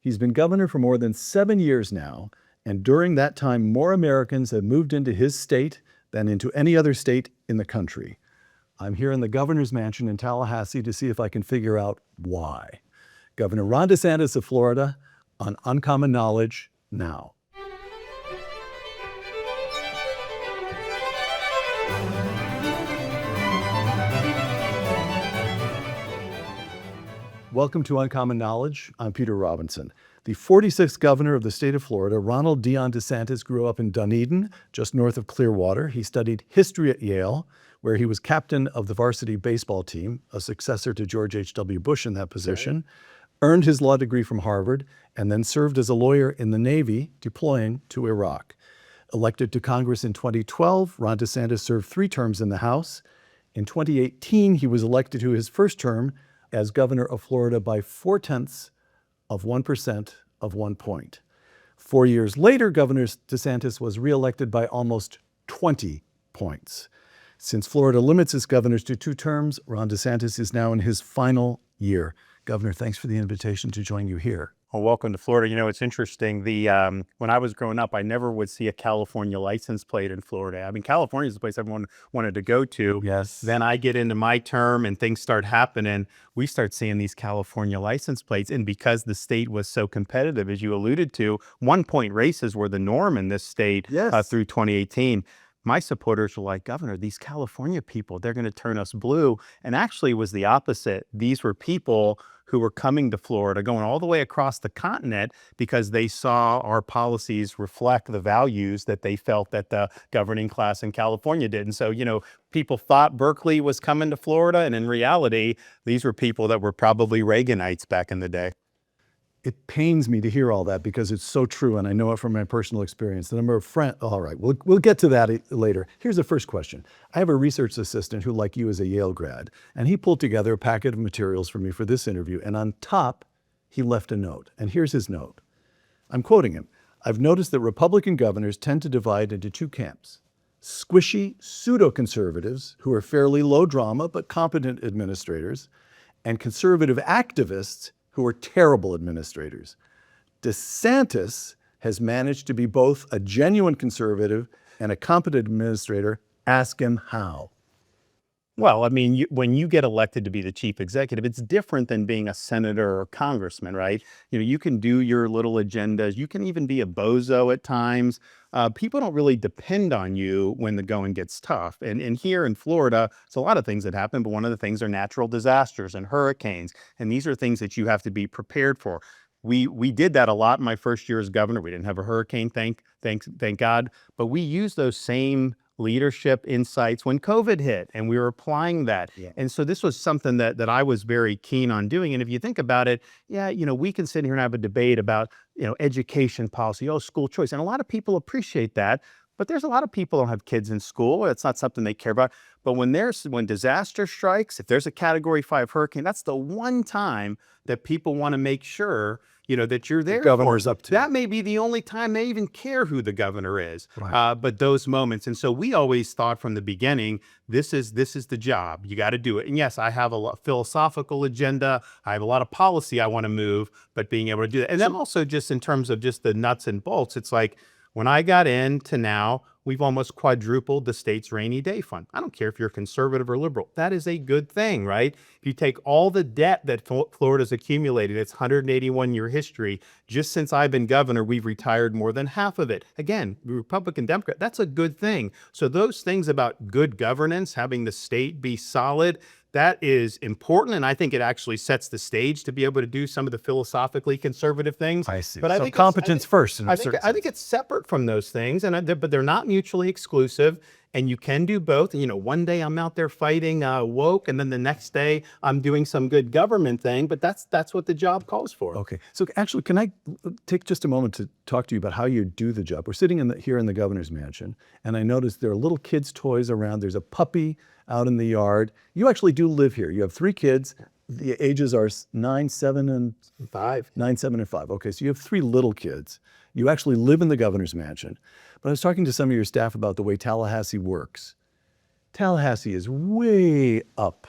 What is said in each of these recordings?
He's been governor for more than 7 years now, and during that time, more Americans have moved into his state than into any other state in the country. I'm here in the governor's mansion in Tallahassee to see if I can figure out why. Governor Ron DeSantis of Florida on Uncommon Knowledge now. Welcome to Uncommon Knowledge. I'm Peter Robinson. The 46th governor of the state of Florida, Ronald Dion DeSantis, grew up in Dunedin, just north of Clearwater. He studied history at Yale, where he was captain of the varsity baseball team, a successor to George H.W. Bush in that position, earned his law degree from Harvard, and then served as a lawyer in the Navy, deploying to Iraq. Elected to Congress in 2012, Ron DeSantis served 3 terms in the House. In 2018, he was elected to his first term as governor of Florida by 0.4% of 1 point. 4 years later, Governor DeSantis was reelected by almost 20 points. Since Florida limits its governors to 2 terms, Ron DeSantis is now in his final year. Governor, thanks for the invitation to join you here. Well, welcome to Florida. You know, it's interesting. When I was growing up, I never would see a California license plate in Florida. I mean, California is the place everyone wanted to go to. Yes. Then I get into my term and things start happening. We start seeing these California license plates. And because the state was so competitive, as you alluded to, 1-point races were the norm in this state through 2018. My supporters were like, Governor, these California people, they're going to turn us blue. And actually it was the opposite. These were people who were coming to Florida, going all the way across the continent because they saw our policies reflect the values that they felt that the governing class in California did. And so, you know, people thought Berkeley was coming to Florida, and in reality, these were people that were probably Reaganites back in the day. It pains me to hear all that because it's so true, and I know it from my personal experience. The number of friends, all right, we'll get to that later. Here's the first question. I have a research assistant who, like you, is a Yale grad, and he pulled together a packet of materials for me for this interview, and on top, he left a note. And here's his note. I'm quoting him. I've noticed that Republican governors tend to divide into 2 camps. Squishy pseudo-conservatives who are fairly low drama but competent administrators, and conservative activists who are terrible administrators. DeSantis has managed to be both a genuine conservative and a competent administrator. Ask him how. Well, I mean, when you get elected to be the chief executive, it's different than being a senator or congressman, right? You know, you can do your little agendas. You can even be a bozo at times. People don't really depend on you when the going gets tough. And here in Florida, it's a lot of things that happen, but one of the things are natural disasters and hurricanes. And these are things that you have to be prepared for. We did that a lot in my first year as governor. We didn't have a hurricane, thank God, but we used those same leadership insights when COVID hit, and we were applying that. Yeah. And so this was something that I was very keen on doing. And if you think about it, yeah, you know, we can sit here and have a debate about, you know, education policy, school choice. And a lot of people appreciate that, but there's a lot of people who don't have kids in school. It's not something they care about. But when disaster strikes, if there's a Category 5 hurricane, that's the one time that people want to make sure, you know, that you're there. The governor's up to. That may be the only time they even care who the governor is. Right. But those moments. And so we always thought from the beginning, this is the job. You got to do it. And yes, I have a philosophical agenda. I have a lot of policy I want to move, but being able to do that. And then also just in terms of just the nuts and bolts, it's like when I got into now, we've almost quadrupled the state's rainy day fund. I don't care if you're conservative or liberal. That is a good thing, right? If you take all the debt that Florida's accumulated, its 181-year history, just since I've been governor, we've retired more than half of it. Again, Republican, Democrat, that's a good thing. So those things about good governance, having the state be solid, that is important, and I think it actually sets the stage to be able to do some of the philosophically conservative things. I see. But I think competence first. I think it's separate from those things, but they're not mutually exclusive, and you can do both. You know, one day I'm out there fighting woke, and then the next day I'm doing some good government thing. But that's what the job calls for. Okay. So actually, can I take just a moment to talk to you about how you do the job? We're sitting here in the governor's mansion, and I noticed there are little kids' toys around. There's a puppy out in the yard. You actually do live here. You have 3 kids. The ages are 9, 7, and 5. 9, 7, and 5. Okay, so you have 3 little kids. You actually live in the governor's mansion. But I was talking to some of your staff about the way Tallahassee works. Tallahassee is way up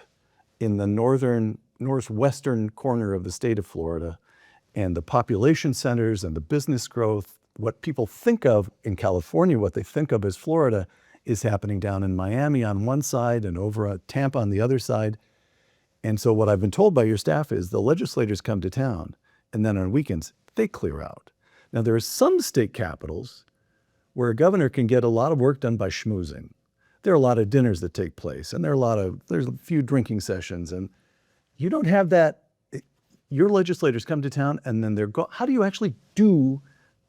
in the northwestern corner of the state of Florida. and the population centers and the business growth, what people think of in California, what they think of as Florida, is happening down in Miami on one side and over at Tampa on the other side. And so what I've been told by your staff is the legislators come to town, and then on weekends, they clear out. Now, there are some state capitals where a governor can get a lot of work done by schmoozing. There are a lot of dinners that take place, and there's a few drinking sessions, and you don't have that. Your legislators come to town, and then how do you actually do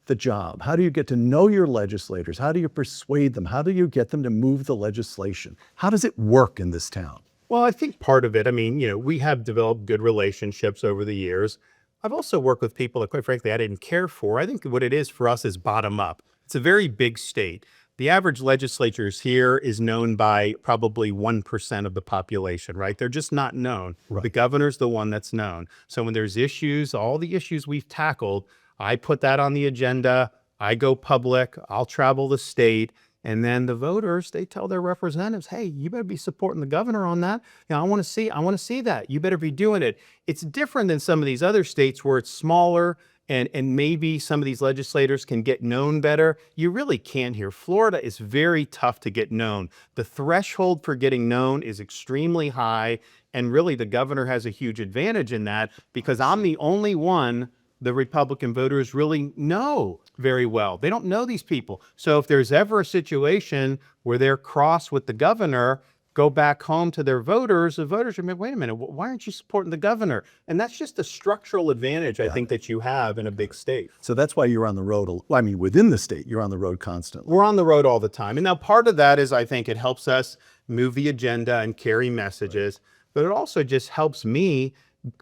the job? How do you get to know your legislators? How do you persuade them? How do you get them to move the legislation? How does it work in this town? Well, I think part of it, I mean, we have developed good relationships over the years. I've also worked with people that, quite frankly, I didn't care for. I think what it is for us is bottom up. It's a very big state. The average legislatures here is known by probably 1% of the population, right? They're just not known. Right. The governor's the one that's known. So when there's issues, all the issues we've tackled, I put that on the agenda. I go public. I'll travel the state. And then the voters, they tell their representatives, hey, you better be supporting the governor on that. I want to see that. You better be doing it. It's different than some of these other states where it's smaller and maybe some of these legislators can get known better. You really can't here. Florida is very tough to get known. The threshold for getting known is extremely high. And really the governor has a huge advantage in that because I'm the only one the Republican voters really know very well. They don't know these people. So if there's ever a situation where they're cross with the governor, go back home to their voters, the voters are like, wait a minute, why aren't you supporting the governor? And that's just a structural advantage, I think, that you have in a big state. So that's why you're on the road. Well, I mean, within the state, you're on the road constantly. We're on the road all the time. And now part of that is I think it helps us move the agenda and carry messages, but it also just helps me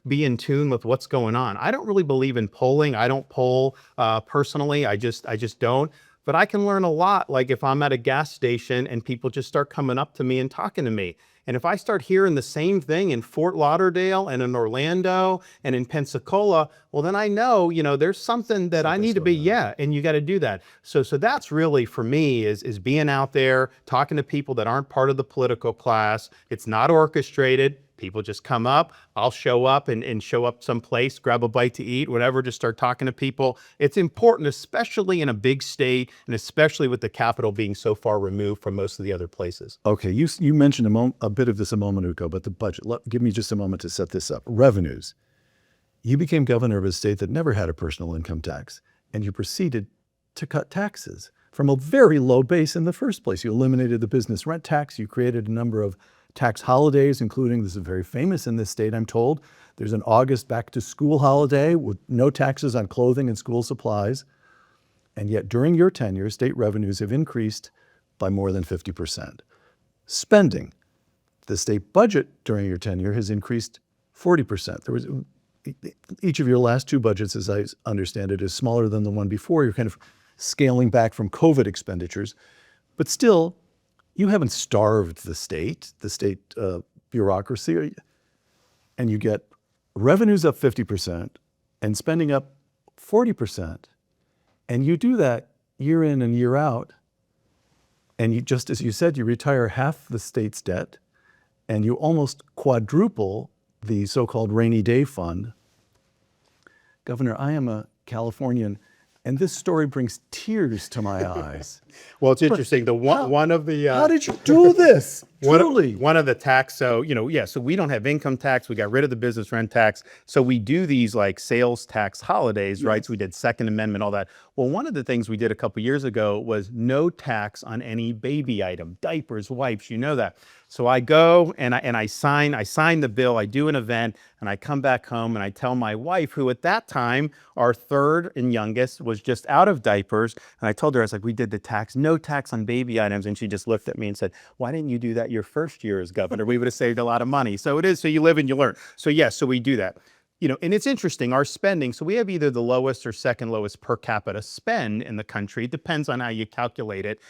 be in tune with what's going on. I don't really believe in polling. I don't poll personally. I just don't. But I can learn a lot, like if I'm at a gas station and people just start coming up to me and talking to me. And if I start hearing the same thing in Fort Lauderdale and in Orlando and in Pensacola, well, then I know, there's something that I need to be, and you got to do that. So that's really for me is being out there, talking to people that aren't part of the political class. It's not orchestrated. People just come up, I'll show up and show up someplace, grab a bite to eat, whatever, just start talking to people. It's important, especially in a big state and especially with the capital being so far removed from most of the other places. Okay, you mentioned a bit of this a moment ago, but the budget. Give me just a moment to set this up. Revenues. You became governor of a state that never had a personal income tax, and you proceeded to cut taxes from a very low base in the first place. You eliminated the business rent tax. You created a number of tax holidays, including, this is very famous in this state, I'm told, there's an August back to school holiday with no taxes on clothing and school supplies. And yet during your tenure, state revenues have increased by more than 50%. Spending, the state budget during your tenure has increased 40%. Each of your last two budgets, as I understand it, is smaller than the one before. You're kind of scaling back from COVID expenditures, but still, you haven't starved the state bureaucracy, and you get revenues up 50% and spending up 40%. And you do that year in and year out. And you, just as you said, you retire half the state's debt and you almost quadruple the so-called rainy day fund. Governor, I am a Californian, and this story brings tears to my eyes. Well, it's interesting. One of the how did you do this? Truly, one of the tax. So so we don't have income tax. We got rid of the business rent tax. So we do these like sales tax holidays, right? So we did Second Amendment, all that. Well, one of the things we did a couple years ago was no tax on any baby item, diapers, wipes. You know that. So I go and I sign the bill. I do an event, and I come back home and I tell my wife, who at that time, our third and youngest, was just out of diapers. And I told her, I was like, we did the tax, no tax on baby items. And she just looked at me and said, why didn't you do that your first year as governor? We would have saved a lot of money. So it is, so you live and you learn. So yes, so we do that. And it's interesting, our spending, so we have either the lowest or second lowest per capita spend in the country. It depends on how you calculate it.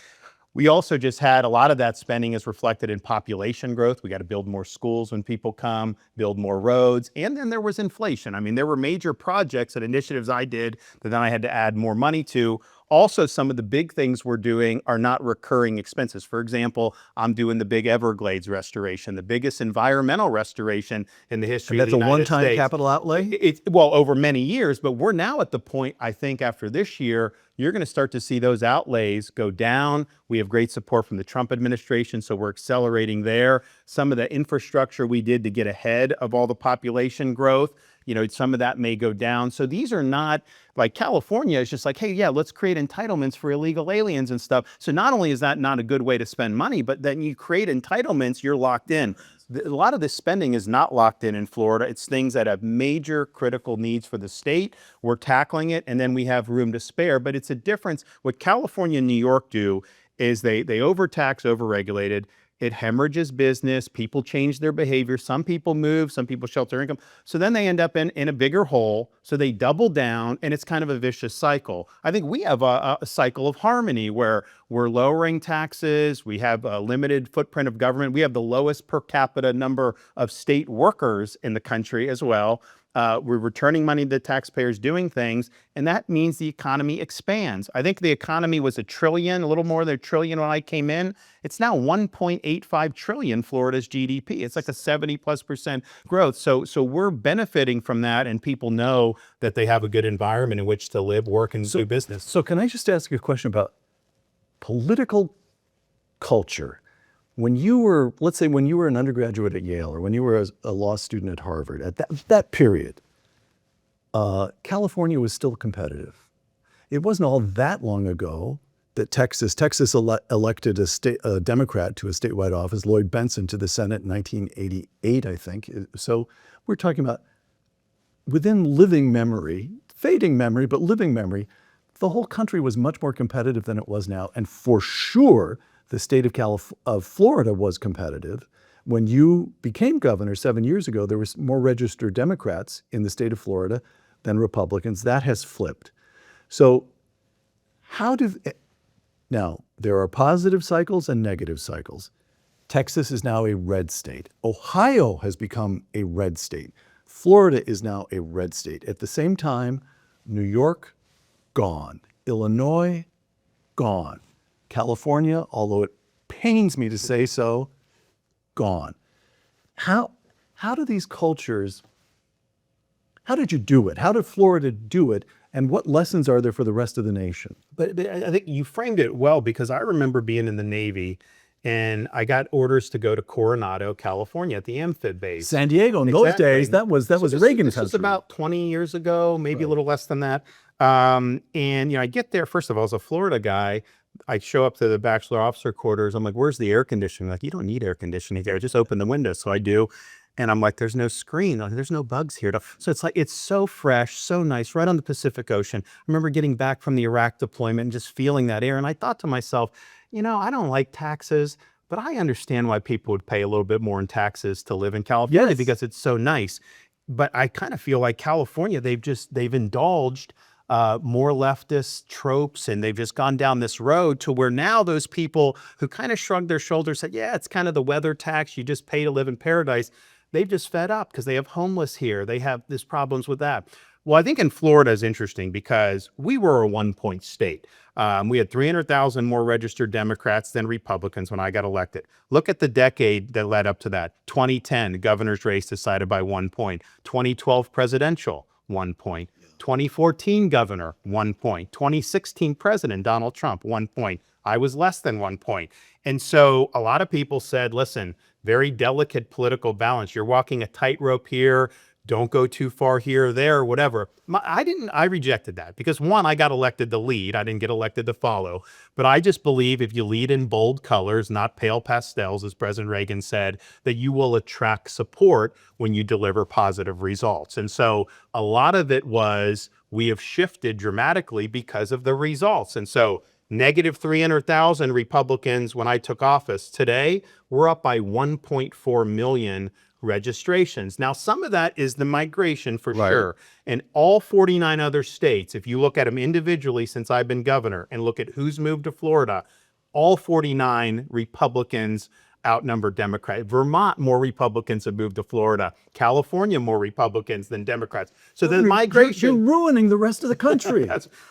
We also just had a lot of that spending is reflected in population growth. We got to build more schools when people come, build more roads. And then there was inflation. I mean, there were major projects and initiatives I did that then I had to add more money to. Also, some of the big things we're doing are not recurring expenses. For example, I'm doing the big Everglades restoration, the biggest environmental restoration in the history And of that's the a United one-time States. capital outlay? Well, over many years, but we're now at the point, I think, after this year, you're going to start to see those outlays go down. We have great support from the Trump administration, so we're accelerating there. Some of the infrastructure we did to get ahead of all the population growth, some of that may go down. So these are not like California is just like, hey, yeah, let's create entitlements for illegal aliens and stuff. So not only is that not a good way to spend money, but then you create entitlements, you're locked in. A lot of this spending is not locked in Florida. It's things that have major critical needs for the state. We're tackling it, and then we have room to spare. But it's a difference. What California and New York do is they overtax, overregulated. It hemorrhages business. People change their behavior. Some people move. Some people shelter income. So then they end up in a bigger hole. So they double down, and it's kind of a vicious cycle. I think we have a cycle of harmony where we're lowering taxes. We have a limited footprint of government. We have the lowest per capita number of state workers in the country as well. We're returning money to taxpayers, doing things, and that means the economy expands. I think the economy was a little more than $1 trillion when I came in. It's now 1.85 trillion, Florida's GDP. It's like a 70+% growth. So we're benefiting from that, and people know that they have a good environment in which to live, work, and do business. So can I just ask you a question about political culture? When you were, let's say when you were an undergraduate at Yale or when you were a law student at Harvard, at that period, California was still competitive. It wasn't all that long ago that Texas elected a Democrat to a statewide office, Lloyd Bentsen to the Senate in 1988, I think. So we're talking about within living memory, fading memory, but living memory, the whole country was much more competitive than it was now. And for sure, the state of Florida was competitive. When you became governor 7 years ago, there was more registered Democrats in the state of Florida than Republicans. That has flipped. So now, there are positive cycles and negative cycles. Texas is now a red state. Ohio has become a red state. Florida is now a red state. At the same time, New York, gone. Illinois, gone. California, although it pains me to say so, gone. How do these cultures, how did you do it? How did Florida do it? And what lessons are there for the rest of the nation? But I think you framed it well, because I remember being in the Navy and I got orders to go to Coronado, California at the amphib base. San Diego in those days, that was Reagan This was country. about 20 years ago, maybe a little less than that. And I get there, first of all, as a Florida guy, I show up to the bachelor officer quarters. I'm like, where's the air conditioning? Like, you don't need air conditioning here. Just open the window. So I do. And I'm like, there's no screen. Like, there's no bugs here. So it's like, it's so fresh, so nice, right on the Pacific Ocean. I remember getting back from the Iraq deployment and just feeling that air. And I thought to myself, I don't like taxes, but I understand why people would pay a little bit more in taxes to live in California, because it's so nice. But I kind of feel like California, they've indulged more leftist tropes, and they've just gone down this road to where now those people who kind of shrugged their shoulders, said, yeah, it's kind of the weather tax, you just pay to live in paradise. They've just fed up because they have homeless here. They have these problems with that. Well, I think in Florida is interesting because we were a 1-point state. We had 300,000 more registered Democrats than Republicans when I got elected. Look at the decade that led up to that. 2010, governor's race decided by 1 point. 2012 presidential, 1 point. 2014 governor, 1 point. 2016 president, Donald Trump, 1 point. I was less than 1 point. And so a lot of people said, listen, very delicate political balance. You're walking a tightrope here. Don't go too far here or there, or whatever. I rejected that because, one, I got elected to lead. I didn't get elected to follow. But I just believe if you lead in bold colors, not pale pastels, as President Reagan said, that you will attract support when you deliver positive results. And so a lot of it was we have shifted dramatically because of the results. And so negative 300,000 Republicans when I took office. Today, we're up by 1.4 million registrations. Now, some of that is the migration for sure. And all 49 other states, if you look at them individually since I've been governor and look at who's moved to Florida, all 49 Republicans outnumber Democrats. Vermont, more Republicans have moved to Florida. California, more Republicans than Democrats. So the migration... You're ruining the rest of the country.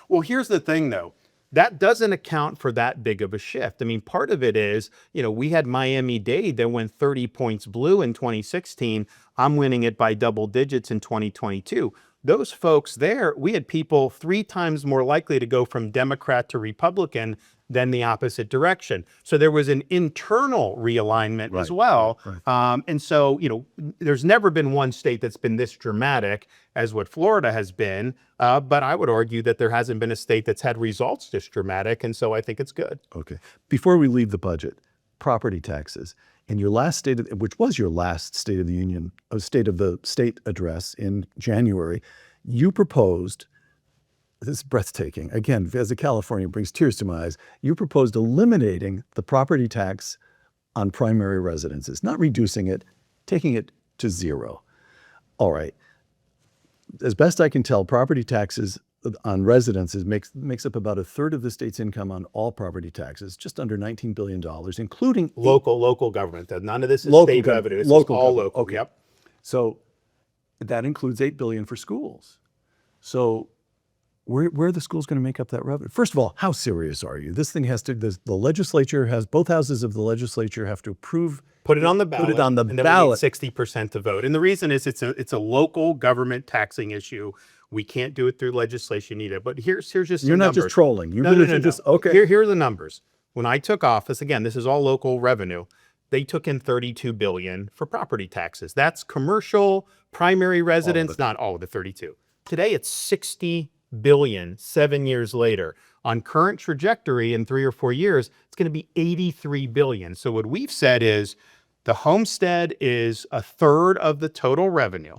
Well, here's the thing, though. that doesn't account for that big of a shift. I mean, part of it is, we had Miami-Dade that went 30 points blue in 2016. I'm winning it by double digits in 2022. Those folks there, we had people 3 times more likely to go from Democrat to Republican than the opposite direction. So there was an internal realignment as well. Right. And so, there's never been one state that's been this dramatic as what Florida has been. But I would argue that there hasn't been a state that's had results this dramatic. And so I think it's good. Okay. Before we leave the budget, property taxes. In your last which was your last State of the Union, State of the State address in January, you proposed, this is breathtaking. Again, as a Californian, it brings tears to my eyes. You proposed eliminating the property tax on primary residences, not reducing it, taking it to zero. All right. As best I can tell, property taxes on residences makes up about a third of the state's income on all property taxes, just under $19 billion, including local government. None of this is local state revenue. This is all local. Okay. Yep. So that includes $8 billion for schools. So where are the schools going to make up that revenue? First of all, how serious are you? This thing has to, the legislature has, both houses of the legislature have to approve. Put it on the ballot. Put it on the and then ballot. We need 60% to vote. And the reason is it's a local government taxing issue. We can't do it through legislation either. But here's just You're not numbers. just trolling. You're No. just okay. Here are the numbers. When I took office, again, this is all local revenue. They took in $32 billion for property taxes. That's commercial, primary residence, not all of the 32. Today it's $60 billion 7 years later. On current trajectory in 3 or 4 years, it's going to be $83 billion. So what we've said is the homestead is a third of the total revenue.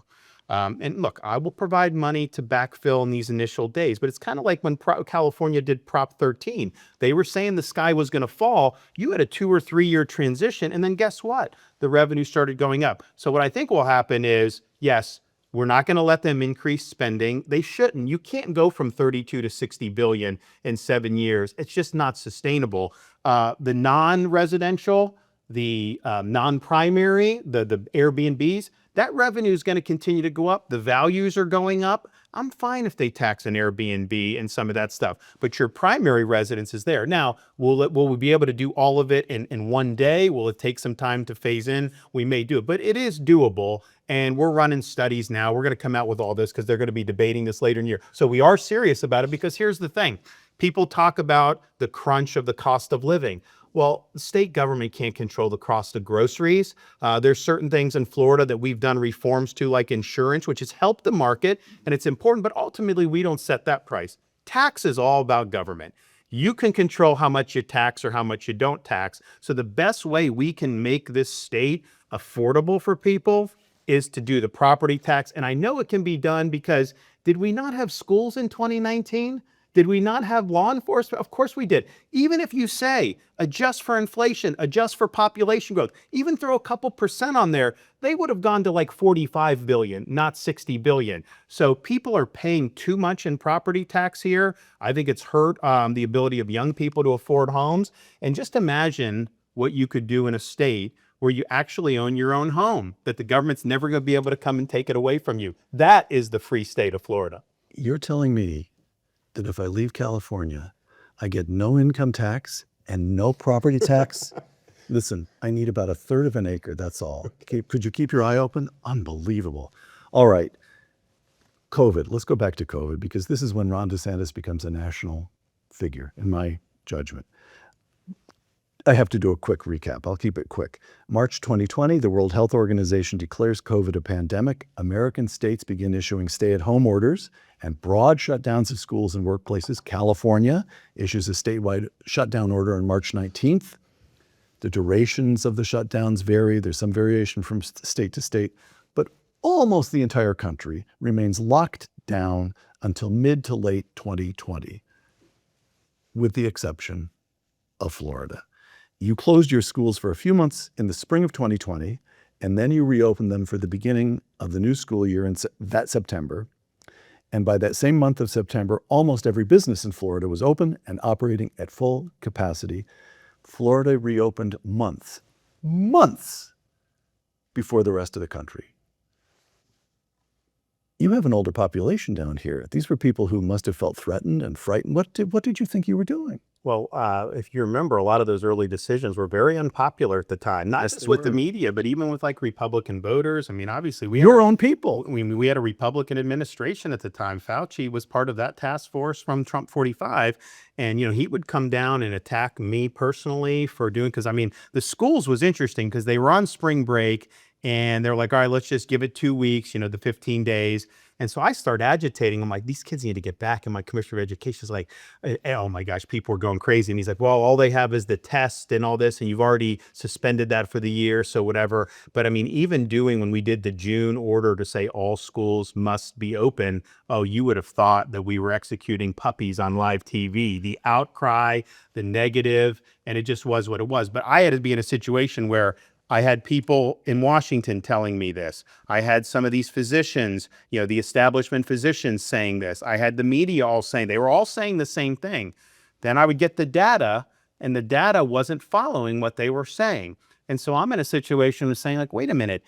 And look, I will provide money to backfill in these initial days, but it's kind of like when California did Prop 13. They were saying the sky was going to fall. You had a 2 or 3 year transition, and then guess what? The revenue started going up. So what I think will happen is, yes, we're not going to let them increase spending. They shouldn't. You can't go from 32 to 60 billion in 7 years. It's just not sustainable. The non-residential, the non-primary, the Airbnbs, that revenue is going to continue to go up. The values are going up. I'm fine if they tax an Airbnb and some of that stuff, but your primary residence is there. Now, will we be able to do all of it in one day? Will it take some time to phase in? We may do it, but it is doable. And we're running studies now. We're going to come out with all this because they're going to be debating this later in the year. So we are serious about it because here's the thing. People talk about the crunch of the cost of living. Well, the state government can't control the cost of groceries. There's certain things in Florida that we've done reforms to, like insurance, which has helped the market, and it's important, but ultimately we don't set that price. Tax is all about government. You can control how much you tax or how much you don't tax. So the best way we can make this state affordable for people is to do the property tax. And I know it can be done because did we not have schools in 2019? Did we not have law enforcement? Of course we did. Even if you say adjust for inflation, adjust for population growth, even throw a couple percent on there, they would have gone to like 45 billion, not 60 billion. So people are paying too much in property tax here. I think it's hurt the ability of young people to afford homes. And just imagine what you could do in a state where you actually own your own home, that the government's never going to be able to come and take it away from you. That is the free state of Florida. You're telling me that if I leave California, I get no income tax and no property tax? Listen, I need about a third of an acre, that's all. Could you keep your eye open? Unbelievable. All right, COVID. Let's go back to COVID because this is when Ron DeSantis becomes a national figure, in my judgment. I have to do a quick recap. I'll keep it quick. March 2020, the World Health Organization declares COVID a pandemic. American states begin issuing stay-at-home orders and broad shutdowns of schools and workplaces. California issues a statewide shutdown order on March 19th. The durations of the shutdowns vary. There's some variation from state to state, but almost the entire country remains locked down until mid to late 2020, with the exception of Florida. You closed your schools for a few months in the spring of 2020, and then you reopened them for the beginning of the new school year in that September. And by that same month of September, almost every business in Florida was open and operating at full capacity. Florida reopened months before the rest of the country. You have an older population down here. These were people who must have felt threatened and frightened. What did you think you were doing? Well, if you remember, a lot of those early decisions were very unpopular at the time, not Yes, just they with the were. media, but even with like Republican voters. I mean, obviously, Your own people. we had a Republican administration at the time. Fauci was part of that task force from Trump 45. And, he would come down and attack me personally for doing, because I mean, the schools was interesting because they were on spring break and they're like, all right, let's just give it 2 weeks, the 15 days. And so I start agitating. I'm like, these kids need to get back. And my commissioner of education is like, oh my gosh, people are going crazy. And he's like, well, all they have is the test and all this, and you've already suspended that for the year, so whatever. But I mean, even when we did the June order to say all schools must be open, oh, you would have thought that we were executing puppies on live TV. The outcry, the negative, and it just was what it was. But I had to be in a situation where I had people in Washington telling me this. I had some of these physicians, the establishment physicians saying this. I had the media all saying, they were all saying the same thing. Then I would get the data, and the data wasn't following what they were saying. And so I'm in a situation of saying, like, wait a minute,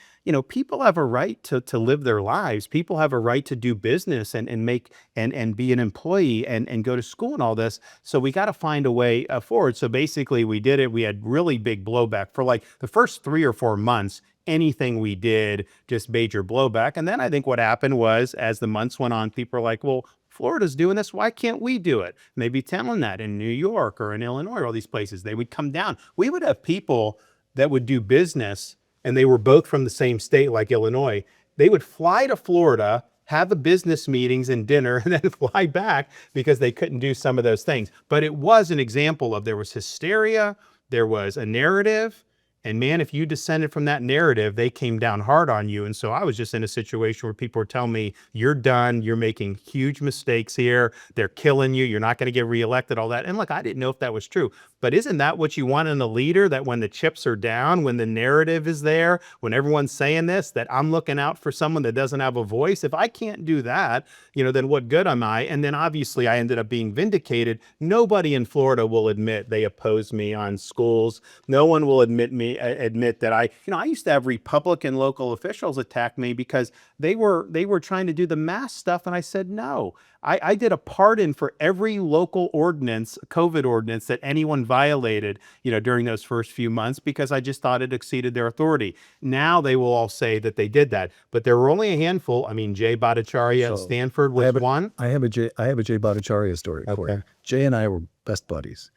people have a right to live their lives. People have a right to do business and make and be an employee and go to school and all this. So we got to find a way forward. So basically we did it. We had really big blowback for like the first 3 or 4 months. Anything we did, just major blowback. And then I think what happened was, as the months went on, people are like, well, Florida's doing this. Why can't we do it? And they'd be telling that in New York or in Illinois or all these places. They would come down. We would have people that would do business, and they were both from the same state, like Illinois. They would fly to Florida, have a business meetings and dinner, and then fly back because they couldn't do some of those things. But it was an example of, there was hysteria, there was a narrative, and man, if you descended from that narrative, they came down hard on you. And so I was just in a situation where people were telling me, you're done, you're making huge mistakes here, they're killing you, you're not going to get reelected, all that. And look, I didn't know if that was true. But isn't that what you want in a leader? That when the chips are down, when the narrative is there, when everyone's saying this, that I'm looking out for someone that doesn't have a voice? If I can't do that, then what good am I? And then obviously I ended up being vindicated. Nobody in Florida will admit they opposed me on schools. No one will admit that I used to have Republican local officials attack me because they were trying to do the mask stuff. And I said, no. I did a pardon for every local ordinance, COVID ordinance, that anyone violated, during those first few months, because I just thought it exceeded their authority. Now they will all say that they did that, but there were only a handful. I mean, Jay Bhattacharya at Stanford was one. I have a Jay Bhattacharya story for you. Jay and I were best buddies.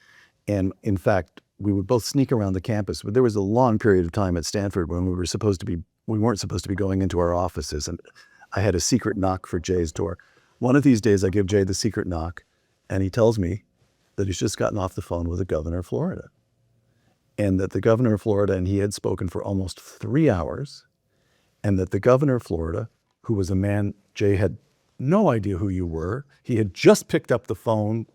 And in fact, we would both sneak around the campus, but there was a long period of time at Stanford when we weren't supposed to be going into our offices. And I had a secret knock for Jay's door. One of these days I give Jay the secret knock, and he tells me that he's just gotten off the phone with the governor of Florida, and that the governor of Florida and he had spoken for almost 3 hours, and that the governor of Florida, who was a man, Jay had no idea who you were. He had just picked up the phone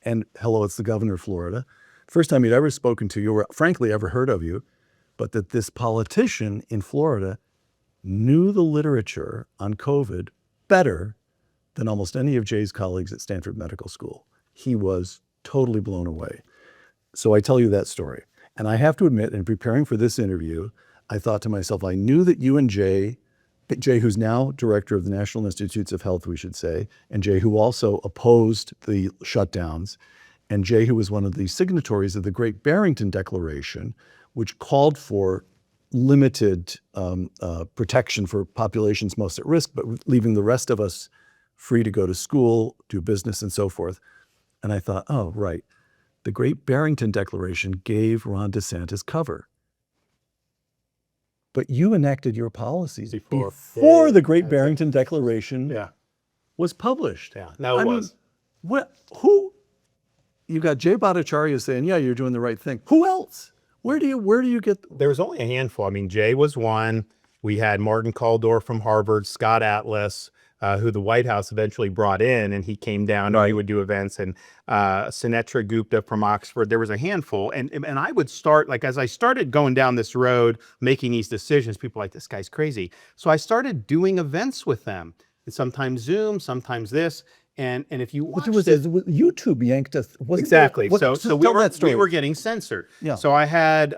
and hello, it's the governor of Florida. First time he'd ever spoken to you, or frankly ever heard of you, but that this politician in Florida knew the literature on COVID better than almost any of Jay's colleagues at Stanford Medical School. He was totally blown away. So I tell you that story. And I have to admit, in preparing for this interview, I thought to myself, I knew that you and Jay, who's now director of the National Institutes of Health, we should say, and Jay, who also opposed the shutdowns, and Jay, who was one of the signatories of the Great Barrington Declaration, which called for limited protection for populations most at risk, but leaving the rest of us free to go to school, do business, and so forth. And I thought, oh, right. The Great Barrington Declaration gave Ron DeSantis cover. But you enacted your policies before the Great Barrington Declaration was published. Yeah, no, it was. You got Jay Bhattacharya saying, yeah, you're doing the right thing. Who else? Where do you get? There was only a handful. I mean, Jay was one. We had Martin Kaldor from Harvard, Scott Atlas, who the White House eventually brought in, and he came down and he would do events, and Sunetra Gupta from Oxford. There was a handful. And I would start, like, as I started going down this road, making these decisions, people were like, this guy's crazy. So I started doing events with them, and sometimes Zoom, sometimes this. And if you watch YouTube yanked us. Exactly. So we were getting censored. Yeah. So I had,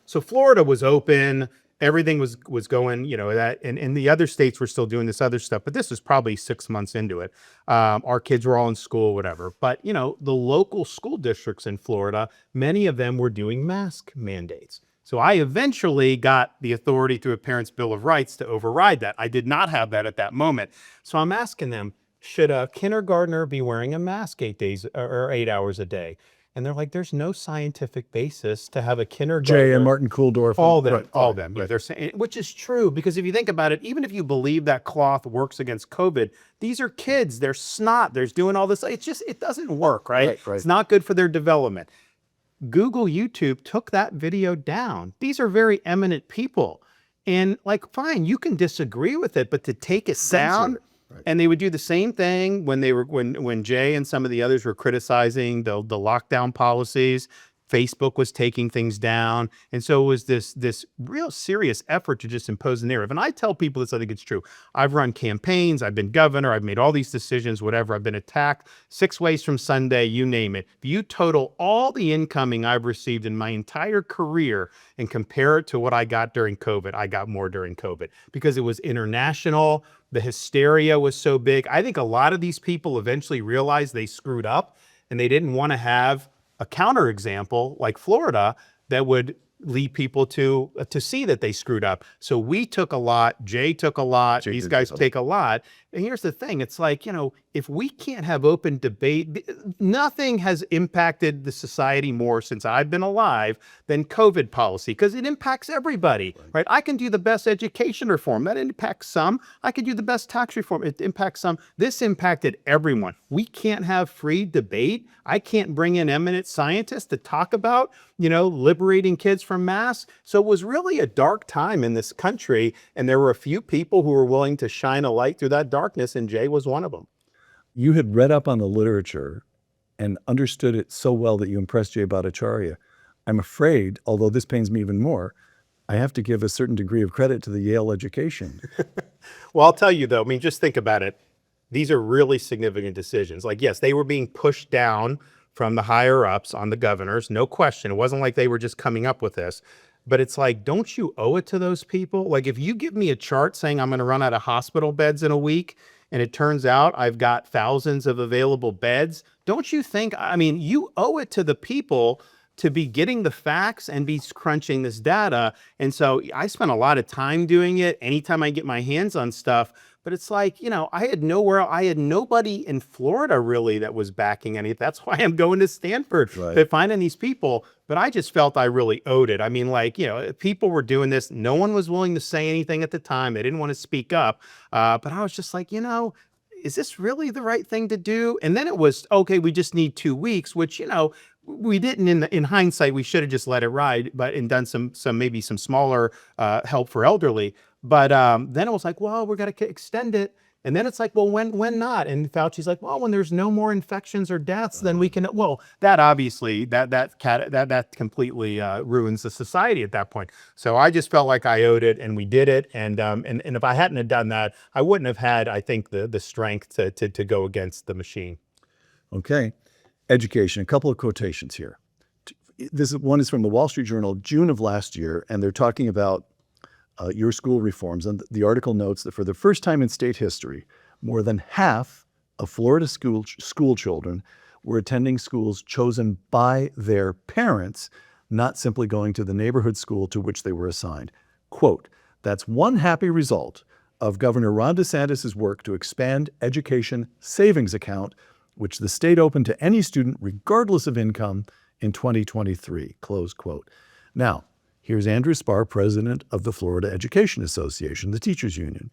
so Florida was open. everything was going, that, and the other states were still doing this other stuff, but this was probably 6 months into it. Our kids were all in school, whatever. But, the local school districts in Florida, many of them were doing mask mandates. So I eventually got the authority through a Parents' Bill of Rights to override that. I did not have that at that moment. So I'm asking them, should a kindergartner be wearing a mask 8 days or 8 hours a day? And they're like, there's no scientific basis to have a kindergartner. Jay and Martin Kulldorff. All them, right, all them. Yeah, they're saying, which is true, because if you think about it, even if you believe that cloth works against COVID, these are kids. They're snot. They're doing all this. It doesn't work, right? Right. It's not good for their development. Google, YouTube took that video down. These are very eminent people. And fine, you can disagree with it, but to take it down. Right. And they would do the same thing when Jay and some of the others were criticizing the lockdown policies. Facebook was taking things down. And so it was this real serious effort to just impose a narrative. And I tell people this, I think it's true. I've run campaigns, I've been governor, I've made all these decisions, whatever. I've been attacked 6 ways from Sunday, you name it. If you total all the incoming I've received in my entire career and compare it to what I got during COVID, I got more during COVID because it was international. The hysteria was so big. I think a lot of these people eventually realized they screwed up and they didn't want to have a counterexample like Florida that would lead people to see that they screwed up. So we took a lot. Jay took a lot. These guys take a lot. And here's the thing. It's like, if we can't have open debate, nothing has impacted the society more since I've been alive than COVID policy, because it impacts everybody, right? I can do the best education reform. That impacts some. I can do the best tax reform. It impacts some. This impacted everyone. We can't have free debate. I can't bring in eminent scientists to talk about, liberating kids from masks. So it was really a dark time in this country. And there were a few people who were willing to shine a light through that darkness, and Jay was one of them. You had read up on the literature and understood it so well that you impressed Jay Bhattacharya. I'm afraid, although this pains me even more, I have to give a certain degree of credit to the Yale education. Well, I'll tell you though, just think about it. These are really significant decisions. Yes, they were being pushed down from the higher ups on the governors, no question. It wasn't like they were just coming up with this. But it's like, don't you owe it to those people? If you give me a chart saying I'm going to run out of hospital beds in a week, and it turns out I've got thousands of available beds, don't you think, you owe it to the people to be getting the facts and be crunching this data. And so I spent a lot of time doing it anytime I get my hands on stuff. But it's like, I had nobody in Florida really that was backing any. That's why I'm going to Stanford to finding these people. But I just felt I really owed it. People were doing this. No one was willing to say anything at the time. They didn't want to speak up. But I was just like, is this really the right thing to do? And then it was, okay, we just need 2 weeks, which, we didn't in hindsight, we should have just let it ride, and done some maybe some smaller help for elderly. But then it was like, well, we're going to extend it. And then it's like, well, when not? And Fauci's like, well, when there's no more infections or deaths, then we can. Well, that obviously that completely ruins the society at that point. So I just felt like I owed it, and we did it. And if I hadn't have done that, I wouldn't have had, I think, the strength to go against the machine. Okay, education. A couple of quotations here. This one is from the Wall Street Journal, June of last year, and they're talking about your school reforms. And the article notes that for the first time in state history, more than half of Florida school children were attending schools chosen by their parents, not simply going to the neighborhood school to which they were assigned. Quote, that's one happy result of Governor Ron DeSantis' work to expand education savings account, which the state opened to any student regardless of income in 2023, close quote. Now, here's Andrew Spar, president of the Florida Education Association, the teachers union.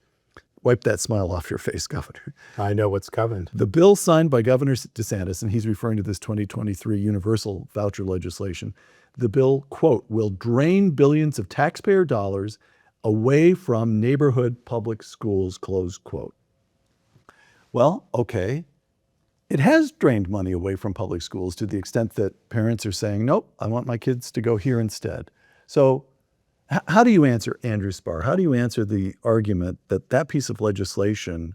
Wipe that smile off your face, Governor. I know what's coming. The bill signed by Governor DeSantis, and he's referring to this 2023 universal voucher legislation, the bill, quote, will drain billions of taxpayer dollars away from neighborhood public schools, close quote. Well, okay. It has drained money away from public schools to the extent that parents are saying, nope, I want my kids to go here instead. So how do you answer, Andrew Spar, how do you answer the argument that that piece of legislation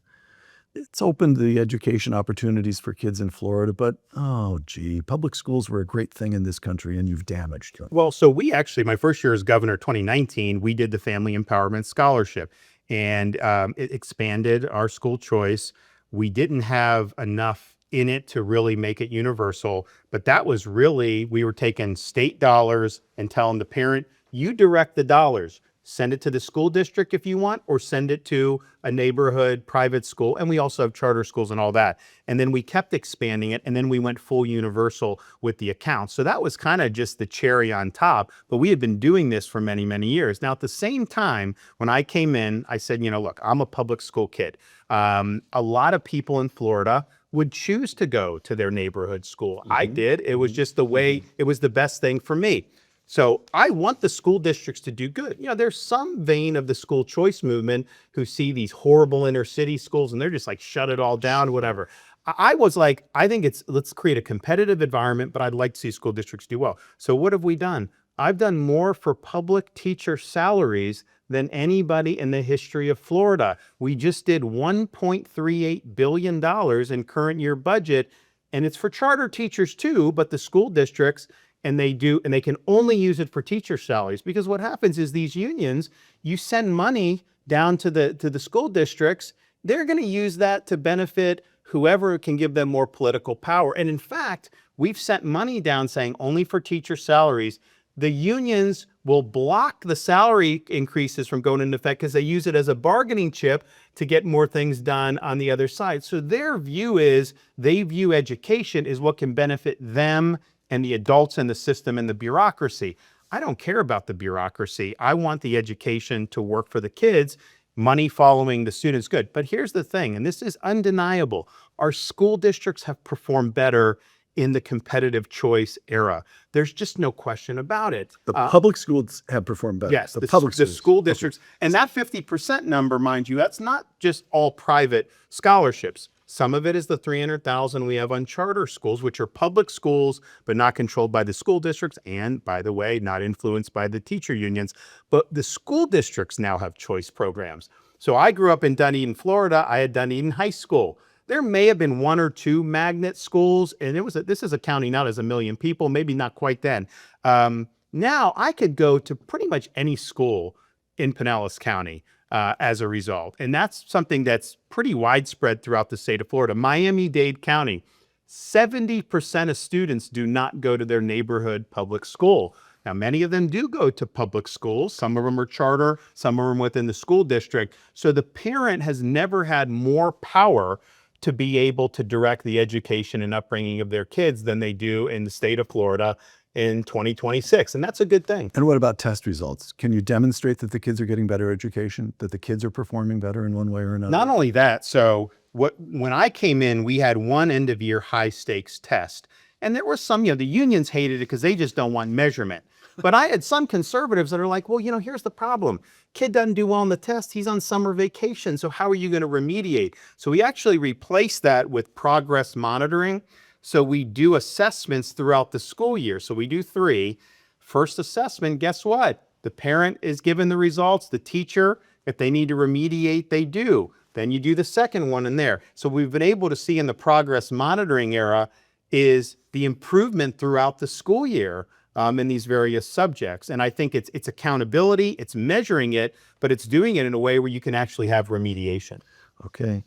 It's opened the education opportunities for kids in Florida, but oh, gee, public schools were a great thing in this country and you've damaged them. Well, so we actually, my first year as governor, 2019, we did the Family Empowerment Scholarship, and it expanded our school choice. We didn't have enough in it to really make it universal, but that was really, we were taking state dollars and telling the parent, you direct the dollars. Send it to the school district if you want, or send it to a neighborhood private school. And we also have charter schools and all that. And then we kept expanding it. And then we went full universal with the accounts. So that was kind of just the cherry on top. But we had been doing this for many, many years. Now, at the same time, when I came in, I said, look, I'm a public school kid. A lot of people in Florida would choose to go to their neighborhood school. I did. It was just the way, it was the best thing for me. So I want the school districts to do good. There's some vein of the school choice movement who see these horrible inner city schools and they're just like, shut it all down, whatever. I was like, I think let's create a competitive environment, but I'd like to see school districts do well. So what have we done? I've done more for public teacher salaries than anybody in the history of Florida. We just did $1.38 billion in current year budget, and it's for charter teachers too, but the school districts, and they can only use it for teacher salaries, because what happens is these unions, you send money down to the school districts, they're going to use that to benefit whoever can give them more political power. And in fact, we've sent money down saying only for teacher salaries. The unions will block the salary increases from going into effect because they use it as a bargaining chip to get more things done on the other side. So their view is, they view education as what can benefit them and the adults in the system and the bureaucracy. I don't care about the bureaucracy. I want the education to work for the kids, money following the students good. But here's the thing, and this is undeniable. Our school districts have performed better in the competitive choice era. There's just no question about it. The public schools have performed better. Yes, the school districts. And that 50% number, mind you, that's not just all private scholarships. Some of it is the 300,000 we have on charter schools, which are public schools, but not controlled by the school districts. And by the way, not influenced by the teacher unions. But the school districts now have choice programs. So I grew up in Dunedin, Florida. I had Dunedin High School. There may have been one or two magnet schools, and this is a county not as 1 million people, maybe not quite then. Now I could go to pretty much any school in Pinellas County as a result. And that's something that's pretty widespread throughout the state of Florida. Miami-Dade County, 70% of students do not go to their neighborhood public school. Now, many of them do go to public schools. Some of them are charter, some of them within the school district. So the parent has never had more power to be able to direct the education and upbringing of their kids than they do in the state of Florida in 2026. And that's a good thing. And what about test results? Can you demonstrate that the kids are getting better education, that the kids are performing better in one way or another? Not only that, so when I came in, we had one end of year high stakes test. And there were some, the unions hated it because they just don't want measurement. But I had some conservatives that are like, well, here's the problem. Kid doesn't do well on the test. He's on summer vacation. So how are you going to remediate? So we actually replaced that with progress monitoring. So we do assessments throughout the school year. So we do 3. First assessment, guess what? The parent is given the results. The teacher, if they need to remediate, they do. Then you do the second one in there. So we've been able to see in the progress monitoring era is the improvement throughout the school year in these various subjects. And I think it's accountability, it's measuring it, but it's doing it in a way where you can actually have remediation. Okay.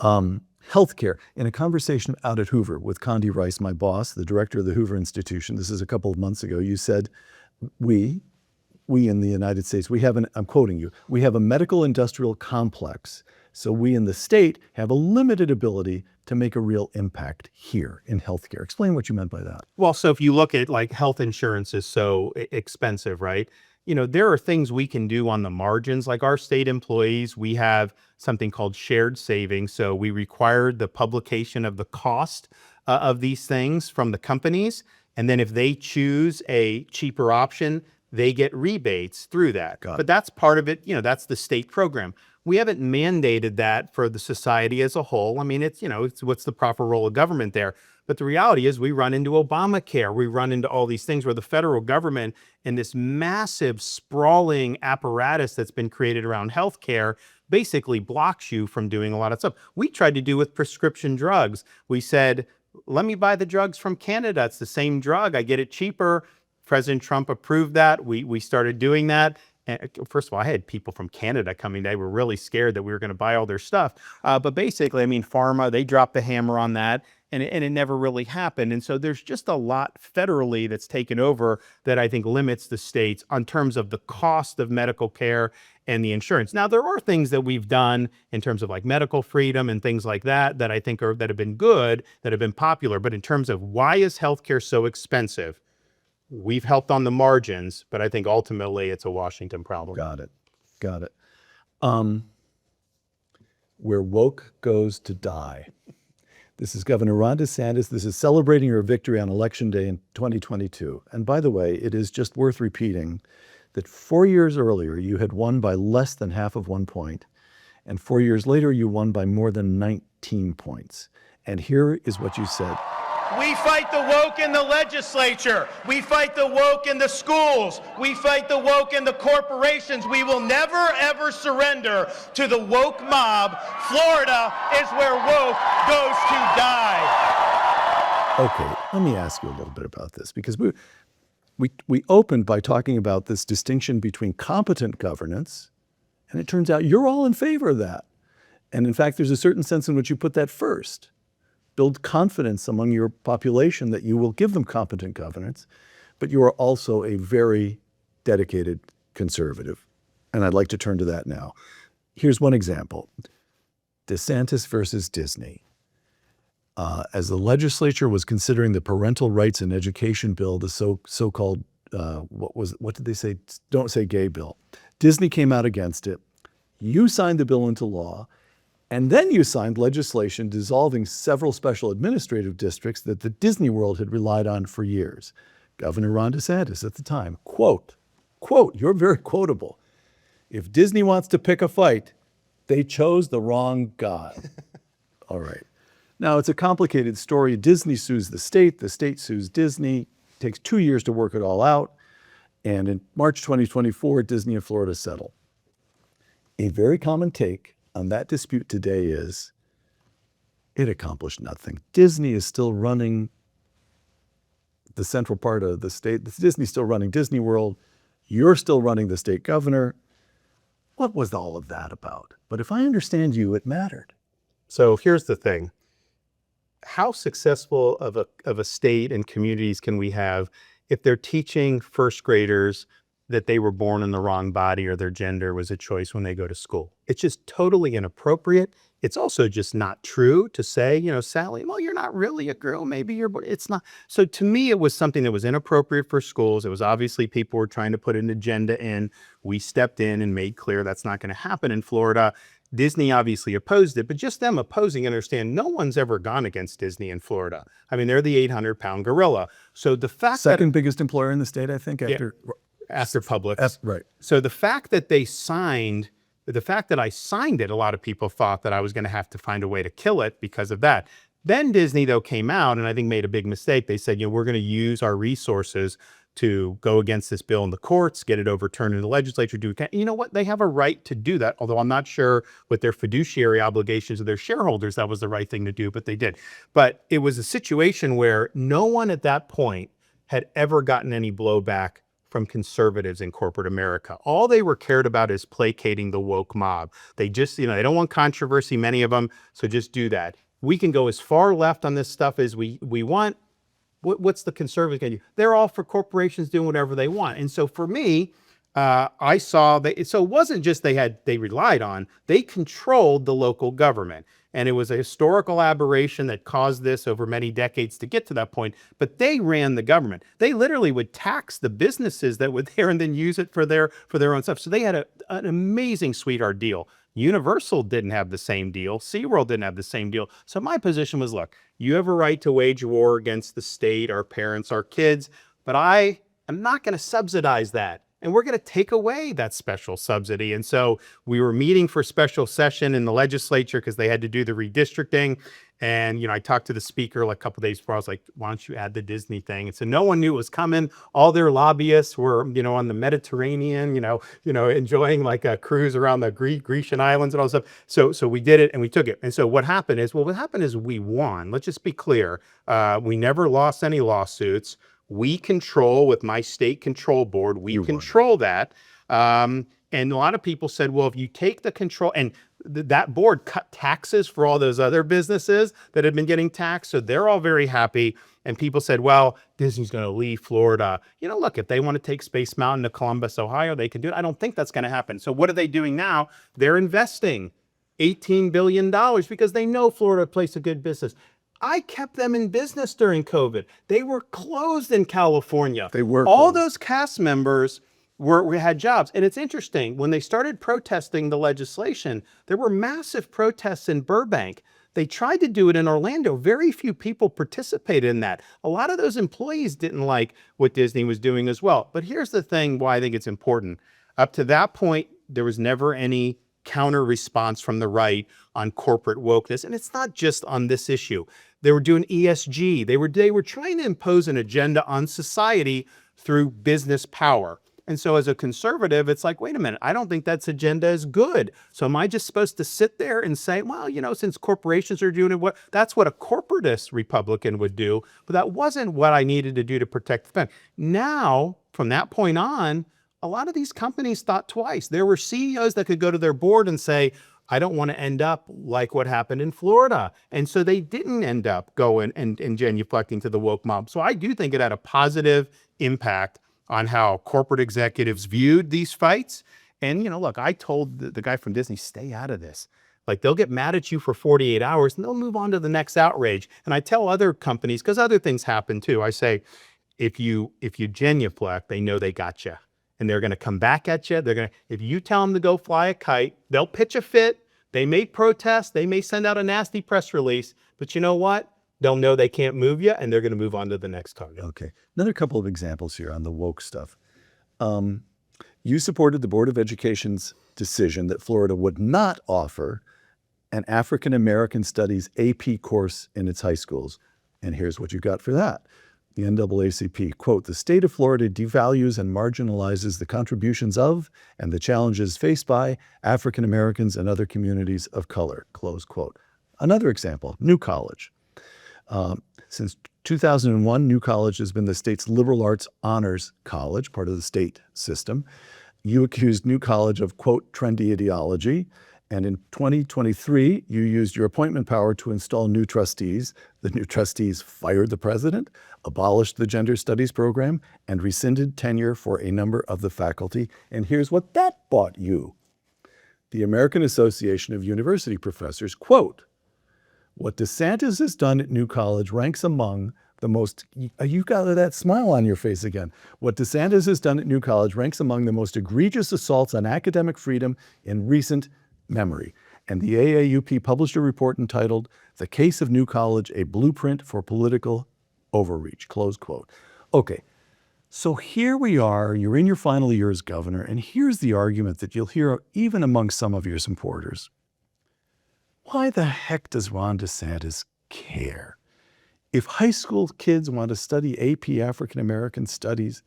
Healthcare. In a conversation out at Hoover with Condi Rice, my boss, the director of the Hoover Institution, this is a couple of months ago, you said, we in the United States, I'm quoting you, we have a medical industrial complex. So we in the state have a limited ability to make a real impact here in healthcare. Explain what you meant by that. Well, so if you look at like health insurance is so expensive, right? There are things we can do on the margins. Like our state employees, we have something called shared savings. So we require the publication of the cost of these things from the companies. And then if they choose a cheaper option, they get rebates through that. But that's part of it. That's the state program. We haven't mandated that for the society as a whole. I mean, it's what's the proper role of government there? But the reality is we run into Obamacare. We run into all these things where the federal government and this massive sprawling apparatus that's been created around healthcare basically blocks you from doing a lot of stuff. We tried to do with prescription drugs. We said, let me buy the drugs from Canada. It's the same drug. I get it cheaper. President Trump approved that. We started doing that. And first of all, I had people from Canada coming. They were really scared that we were going to buy all their stuff. But basically, I mean, pharma, they dropped the hammer on that, and it never really happened. And so there's just a lot federally that's taken over that I think limits the states on terms of the cost of medical care and the insurance. Now, there are things that we've done in terms of like medical freedom and things like that that I think that have been good, that have been popular. But in terms of why is healthcare so expensive, we've helped on the margins, but I think ultimately it's a Washington problem. Got it. Got it. Where woke goes to die. This is Governor Ron DeSantis. This is celebrating her victory on Election Day in 2022. And by the way, it is just worth repeating that 4 years earlier, you had won by less than half of 1 point. And 4 years later, you won by more than 19 points. And here is what you said. We fight the woke in the legislature. We fight the woke in the schools. We fight the woke in the corporations. We will never, ever surrender to the woke mob. Florida is where woke goes to die. Okay, let me ask you a little bit about this, because we opened by talking about this distinction between competent governance, and it turns out you're all in favor of that. And in fact, there's a certain sense in which you put that first. Build confidence among your population that you will give them competent governance, but you are also a very dedicated conservative. And I'd like to turn to that now. Here's one example. DeSantis versus Disney. As the legislature was considering the parental rights and education bill, the so-called, what did they say? Don't say gay bill. Disney came out against it. You signed the bill into law. And then you signed legislation dissolving several special administrative districts that the Disney World had relied on for years. Governor Ron DeSantis at the time, quote, you're very quotable. If Disney wants to pick a fight, they chose the wrong guy. All right. Now, it's a complicated story. Disney sues the state sues Disney. It takes 2 years to work it all out. And in March 2024, Disney and Florida settle. A very common take on that dispute today is it accomplished nothing. Disney is still running the central part of the state. Disney's still running Disney World. You're still running the state governor. What was all of that about? But if I understand you, it mattered. So here's the thing. How successful of a state and communities can we have if they're teaching first graders that they were born in the wrong body or their gender was a choice when they go to school? It's just totally inappropriate. It's also just not true to say, Sally, well, you're not really a girl. Maybe you're, but it's not. So to me, it was something that was inappropriate for schools. It was obviously people were trying to put an agenda in. We stepped in and made clear that's not going to happen in Florida. Disney obviously opposed it, but just them opposing, understand, no one's ever gone against Disney in Florida. I mean, they're the 800-pound gorilla. So the fact Second biggest employer in the state, I think, after Publix. Right. So the fact that I signed it, a lot of people thought that I was going to have to find a way to kill it because of that. Then Disney, though, came out and I think made a big mistake. They said, we're going to use our resources to go against this bill in the courts, get it overturned in the legislature. You know what? They have a right to do that, although I'm not sure with their fiduciary obligations of their shareholders, that was the right thing to do, but they did. But it was a situation where no one at that point had ever gotten any blowback from conservatives in corporate America. All they were cared about is placating the woke mob. They just, they don't want controversy, many of them, so just do that. We can go as far left on this stuff as we want. What's the conservative going to do? They're all for corporations doing whatever they want. And so for me, I saw that, so it wasn't just they relied on, they controlled the local government. And it was a historical aberration that caused this over many decades to get to that point, but they ran the government. They literally would tax the businesses that were there and then use it for their own stuff. So they had an amazing sweetheart deal. Universal didn't have the same deal. SeaWorld didn't have the same deal. So my position was, look, you have a right to wage war against the state, our parents, our kids, but I am not going to subsidize that. And we're going to take away that special subsidy. And so we were meeting for special session in the legislature because they had to do the redistricting. And, I talked to the speaker like a couple days before. I was like, why don't you add the Disney thing? And so no one knew it was coming. All their lobbyists were, on the Mediterranean, enjoying like a cruise around the Grecian islands and all that stuff. So we did it and we took it. And so what happened is we won. Let's just be clear. We never lost any lawsuits. We control with my state control board, we control that. And a lot of people said, well, if you take the control, and that board cut taxes for all those other businesses that had been getting taxed. So they're all very happy. And people said, well, Disney's going to leave Florida. Look, if they want to take Space Mountain to Columbus, Ohio, they can do it. I don't think that's going to happen. So what are they doing now? They're investing $18 billion because they know Florida plays a good business. I kept them in business during COVID. They were closed in California. They were all closed. Those cast members we had jobs. And it's interesting, when they started protesting the legislation, there were massive protests in Burbank. They tried to do it in Orlando. Very few people participated in that. A lot of those employees didn't like what Disney was doing as well. But here's the thing why I think it's important. Up to that point, there was never any counter response from the right on corporate wokeness. And it's not just on this issue. They were doing ESG. They were trying to impose an agenda on society through business power. And so as a conservative, it's like, wait a minute, I don't think that agenda is good. So am I just supposed to sit there and say, well, since corporations are doing it, that's what a corporatist Republican would do. But that wasn't what I needed to do to protect the family. Now, from that point on, a lot of these companies thought twice. There were CEOs that could go to their board and say, I don't want to end up like what happened in Florida. And so they didn't end up going and genuflecting to the woke mob. So I do think it had a positive impact on how corporate executives viewed these fights. And, look, I told the guy from Disney, stay out of this. Like, they'll get mad at you for 48 hours and they'll move on to the next outrage. And I tell other companies, because other things happen too, I say, if you genuflect, they know they got you. And they're going to come back at you. If you tell them to go fly a kite, they'll pitch a fit. They may protest. They may send out a nasty press release. But you know what? They'll know they can't move you, and they're going to move on to the next target. Okay. Another couple of examples here on the woke stuff. You supported the Board of Education's decision that Florida would not offer an African American Studies AP course in its high schools. And here's what you got for that. The NAACP, quote, the state of Florida devalues and marginalizes the contributions of and the challenges faced by African Americans and other communities of color, close quote. Another example, New College. Since 2001, New College has been the state's liberal arts honors college, part of the state system. You accused New College of, quote, trendy ideology. And in 2023, you used your appointment power to install new trustees. The new trustees fired the president, abolished the gender studies program, and rescinded tenure for a number of the faculty. And here's what that bought you. The American Association of University Professors, quote, what DeSantis has done at New College ranks among the most, you got that smile on your face again. What DeSantis has done at New College ranks among the most egregious assaults on academic freedom in recent memory. And the AAUP published a report entitled, The Case of New College, a Blueprint for Political Overreach, close quote. Okay, so here we are, you're in your final year as governor, and here's the argument that you'll hear even among some of your supporters. Why the heck does Ron DeSantis care? If high school kids want to study AP African American Studies,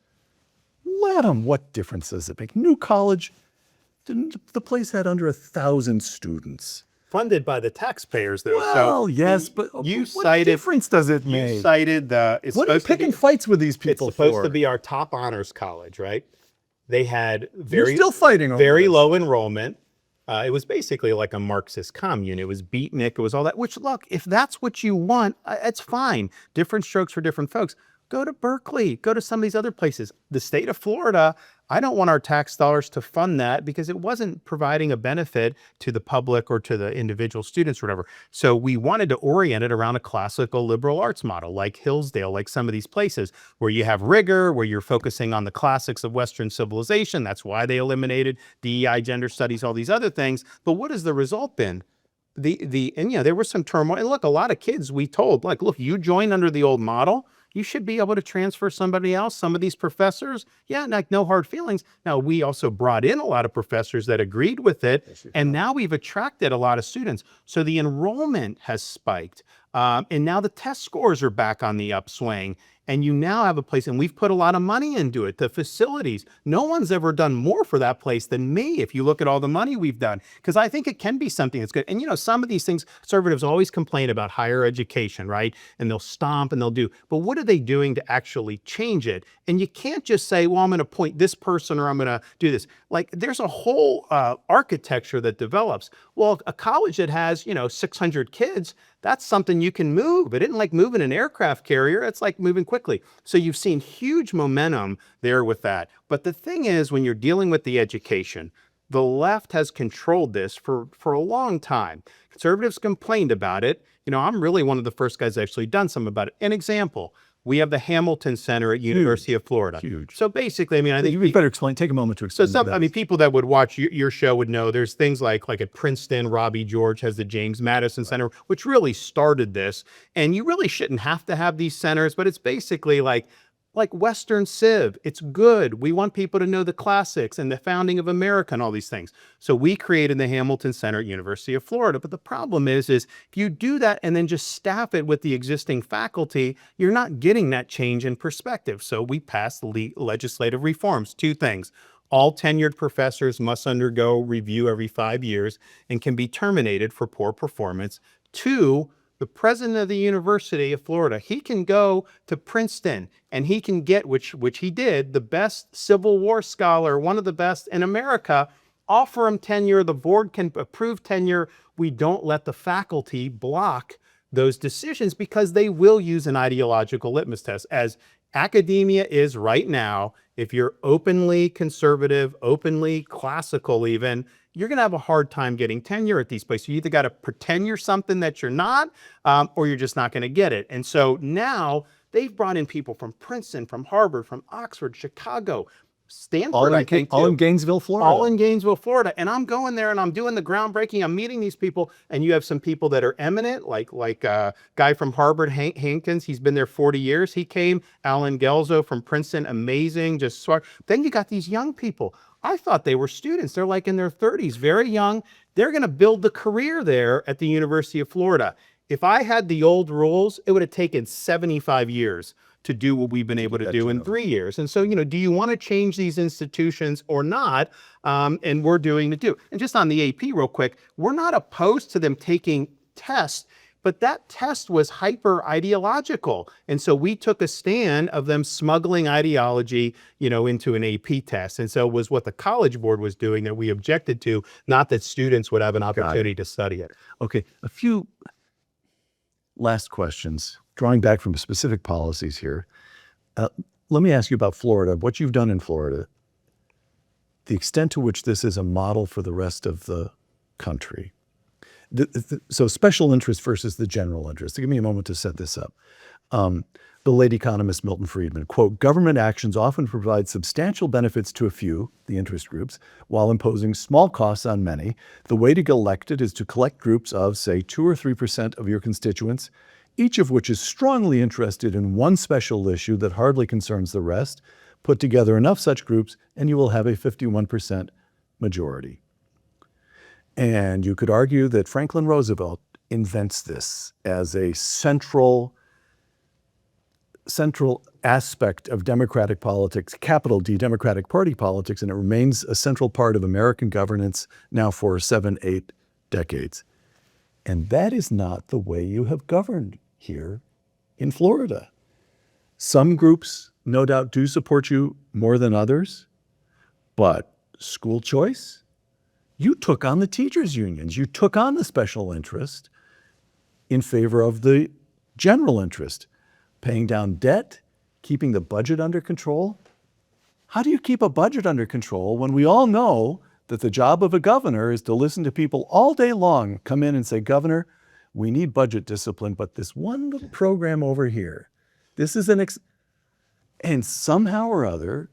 let them. What difference does it make? New College, the place had under 1,000 students. Funded by the taxpayers, though. Well, yes, but what difference does it make? You cited What are you picking fights with these people It's supposed for? to be our top honors college, right? They had You're still fighting over very this. low enrollment. It was basically like a Marxist commune. It was beatnik. It was all that, which, look, if that's what you want, it's fine. Different strokes for different folks. Go to Berkeley. Go to some of these other places. The state of Florida, I don't want our tax dollars to fund that because it wasn't providing a benefit to the public or to the individual students or whatever. So we wanted to orient it around a classical liberal arts model like Hillsdale, like some of these places where you have rigor, where you're focusing on the classics of Western civilization. That's why they eliminated DEI, gender studies, all these other things. But what has the result been? There was some turmoil. And look, a lot of kids we told, like, look, you join under the old model, you should be able to transfer somebody else. Some of these professors, like no hard feelings. Now, we also brought in a lot of professors that agreed with it. And now we've attracted a lot of students. So the enrollment has spiked. And now the test scores are back on the upswing. And you now have a place, and we've put a lot of money into it, the facilities. No one's ever done more for that place than me, if you look at all the money we've done, because I think it can be something that's good. And, you know, some of these things, conservatives always complain about higher education, right? And they'll stomp and they'll do, but what are they doing to actually change it? And you can't just say, well, I'm going to appoint this person or I'm going to do this. Like, there's a whole architecture that develops. Well, a college that has, you know, 600 kids, that's something you can move. It isn't like moving an aircraft carrier. It's like moving quickly. So you've seen huge momentum there with that. But the thing is, when you're dealing with the education, the left has controlled this for a long time. Conservatives complained about it. You know, I'm really one of the first guys actually done something about it. An example, we have the Hamilton Center at University of Florida. Huge. So basically, I mean, I think You better explain. Take a moment to explain. I mean, people that would watch your show would know there's things like at Princeton, Robbie George has the James Madison Center, which really started this. And you really shouldn't have to have these centers, but it's basically like Western Civ. It's good. We want people to know the classics and the founding of America and all these things. So we created the Hamilton Center at University of Florida. But the problem is if you do that and then just staff it with the existing faculty, you're not getting that change in perspective. So we passed legislative reforms. Two things. All tenured professors must undergo review every 5 years and can be terminated for poor performance. Two, the president of the University of Florida, he can go to Princeton and he can get, which he did, the best Civil War scholar, one of the best in America, offer him tenure. The board can approve tenure. We don't let the faculty block those decisions because they will use an ideological litmus test, as academia is right now. If you're openly conservative, openly classical even, you're going to have a hard time getting tenure at these places. You either got to pretend you're something that you're not, or you're just not going to get it. And so now they've brought in people from Princeton, from Harvard, from Oxford, Chicago, Stanford, I think, all in Gainesville, Florida. All in Gainesville, Florida. And I'm going there and I'm doing the groundbreaking. I'm meeting these people. And you have some people that are eminent, like a guy from Harvard, Hankins. He's been there 40 years. He came. Alan Gelzo from Princeton, amazing, just smart. Then you got these young people. I thought they were students. They're like in their 30s, very young. They're going to build the career there at the University of Florida. If I had the old rules, it would have taken 75 years to do what we've been able to do in 3 years. And so, you know, do you want to change these institutions or not? And we're doing to do. And just on the AP real quick, we're not opposed to them taking tests, but that test was hyper ideological. And so we took a stand of them smuggling ideology, you know, into an AP test. And so it was what the College Board was doing that we objected to, not that students would have an opportunity to study it. Okay, a few last questions, drawing back from specific policies here. Let me ask you about Florida, what you've done in Florida, the extent to which this is a model for the rest of the country. So special interest versus the general interest. Give me a moment to set this up. The late economist Milton Friedman, quote, government actions often provide substantial benefits to a few, the interest groups, while imposing small costs on many. The way to get elected is to collect groups of, say, 2 or 3% of your constituents, each of which is strongly interested in one special issue that hardly concerns the rest. Put together enough such groups and you will have a 51% majority. And you could argue that Franklin Roosevelt invents this as a central aspect of democratic politics, capital D, Democratic Party politics, and it remains a central part of American governance now for 7, 8 decades. And that is not the way you have governed here in Florida. Some groups, no doubt, do support you more than others, but school choice, you took on the teachers' unions, you took on the special interest in favor of the general interest. Paying down debt, keeping the budget under control. How do you keep a budget under control when we all know that the job of a governor is to listen to people all day long, come in and say, Governor, we need budget discipline, but this one little program over here, this is and somehow or other,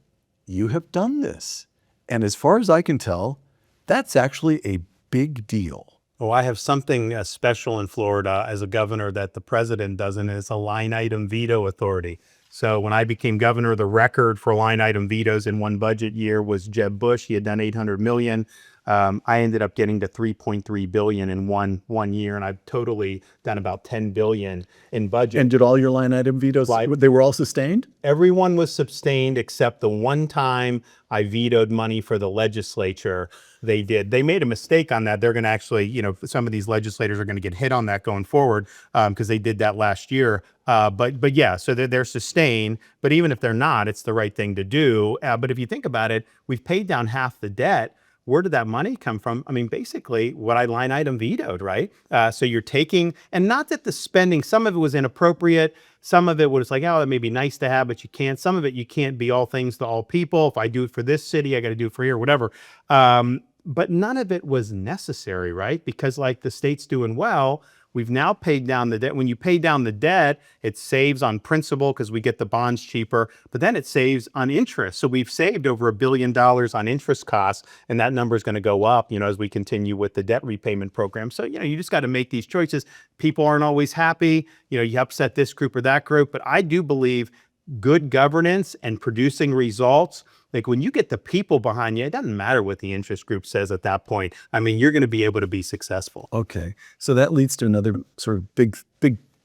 you have done this. And as far as I can tell, that's actually a big deal. Oh, I have something special in Florida as a governor that the president doesn't. It's a line item veto authority. So when I became governor, the record for line item vetoes in one budget year was Jeb Bush. He had done 800 million. I ended up getting to 3.3 billion in one year, and I've totally done about 10 billion in budget. And did all your line item vetoes, they were all sustained? Everyone was sustained except the one time I vetoed money for the legislature. They did. They made a mistake on that. They're going to actually, some of these legislators are going to get hit on that going forward because they did that last year. But yeah, so they're sustained. But even if they're not, it's the right thing to do. But if you think about it, we've paid down half the debt. Where did that money come from? I mean, basically what I line item vetoed, right? So you're taking, and not that the spending, some of it was inappropriate. Some of it was like, oh, it may be nice to have, but you can't. Some of it, you can't be all things to all people. If I do it for this city, I got to do it for here, whatever. But none of it was necessary, right? Because like the state's doing well, we've now paid down the debt. When you pay down the debt, it saves on principal because we get the bonds cheaper, but then it saves on interest. So we've saved over $1 billion on interest costs, and that number is going to go up, as we continue with the debt repayment program. So, you just got to make these choices. People aren't always happy. You upset this group or that group, but I do believe good governance and producing results, like when you get the people behind you, it doesn't matter what the interest group says at that point. I mean, you're going to be able to be successful. Okay. So that leads to another sort of big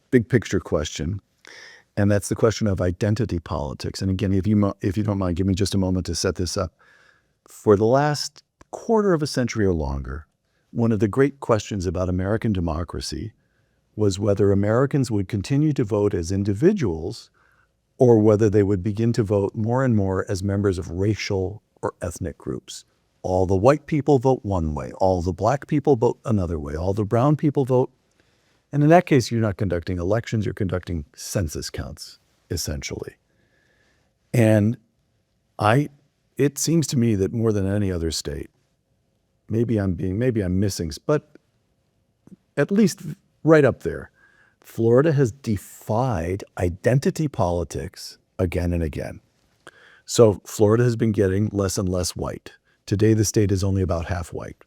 picture question. And that's the question of identity politics. And again, if you don't mind, give me just a moment to set this up. For the last quarter of a century or longer, one of the great questions about American democracy was whether Americans would continue to vote as individuals or whether they would begin to vote more and more as members of racial or ethnic groups. All the white people vote one way, all the black people vote another way, all the brown people vote. And in that case, you're not conducting elections, you're conducting census counts, essentially. And it seems to me that more than any other state, maybe I'm missing, but at least right up there, Florida has defied identity politics again and again. So Florida has been getting less and less white. Today, the state is only about half white.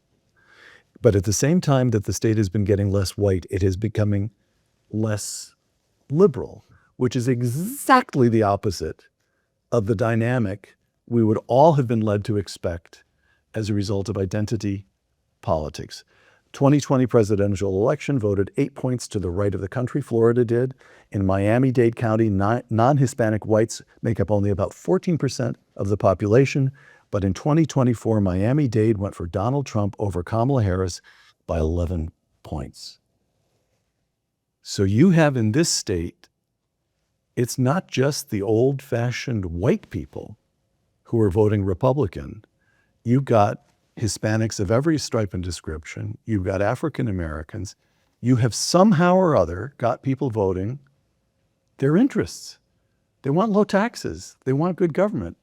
But at the same time that the state has been getting less white, it is becoming less liberal, which is exactly the opposite of the dynamic we would all have been led to expect as a result of identity politics. 2020 presidential election voted 8 points to the right of the country, Florida did. In Miami-Dade County, non-Hispanic whites make up only about 14% of the population. But in 2024, Miami-Dade went for Donald Trump over Kamala Harris by 11 points. So you have in this state, it's not just the old-fashioned white people who are voting Republican. You've got Hispanics of every stripe and description. You've got African Americans. You have somehow or other got people voting their interests. They want low taxes. They want good government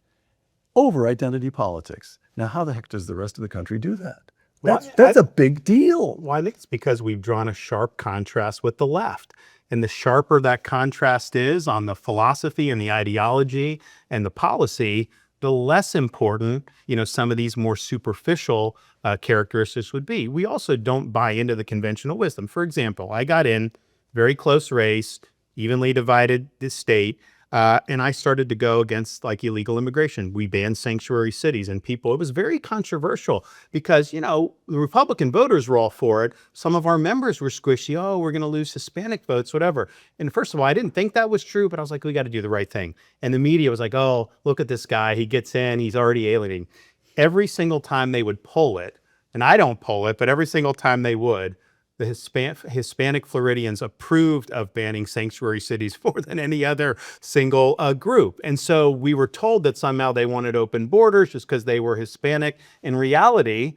over identity politics. Now, how the heck does the rest of the country do that? That's a big deal. Well, I think it's because we've drawn a sharp contrast with the left. And the sharper that contrast is on the philosophy and the ideology and the policy, the less important, some of these more superficial characteristics would be. We also don't buy into the conventional wisdom. For example, I got in very close race, evenly divided the state, and I started to go against like illegal immigration. We banned sanctuary cities and people. It was very controversial because, the Republican voters were all for it. Some of our members were squishy. Oh, we're going to lose Hispanic votes, whatever. And first of all, I didn't think that was true, but I was like, we got to do the right thing. And the media was like, oh, look at this guy. He gets in. He's already alienating. Every single time they would poll it, and I don't poll it, but every single time they would, the Hispanic Floridians approved of banning sanctuary cities more than any other single group. And so we were told that somehow they wanted open borders just because they were Hispanic. In reality,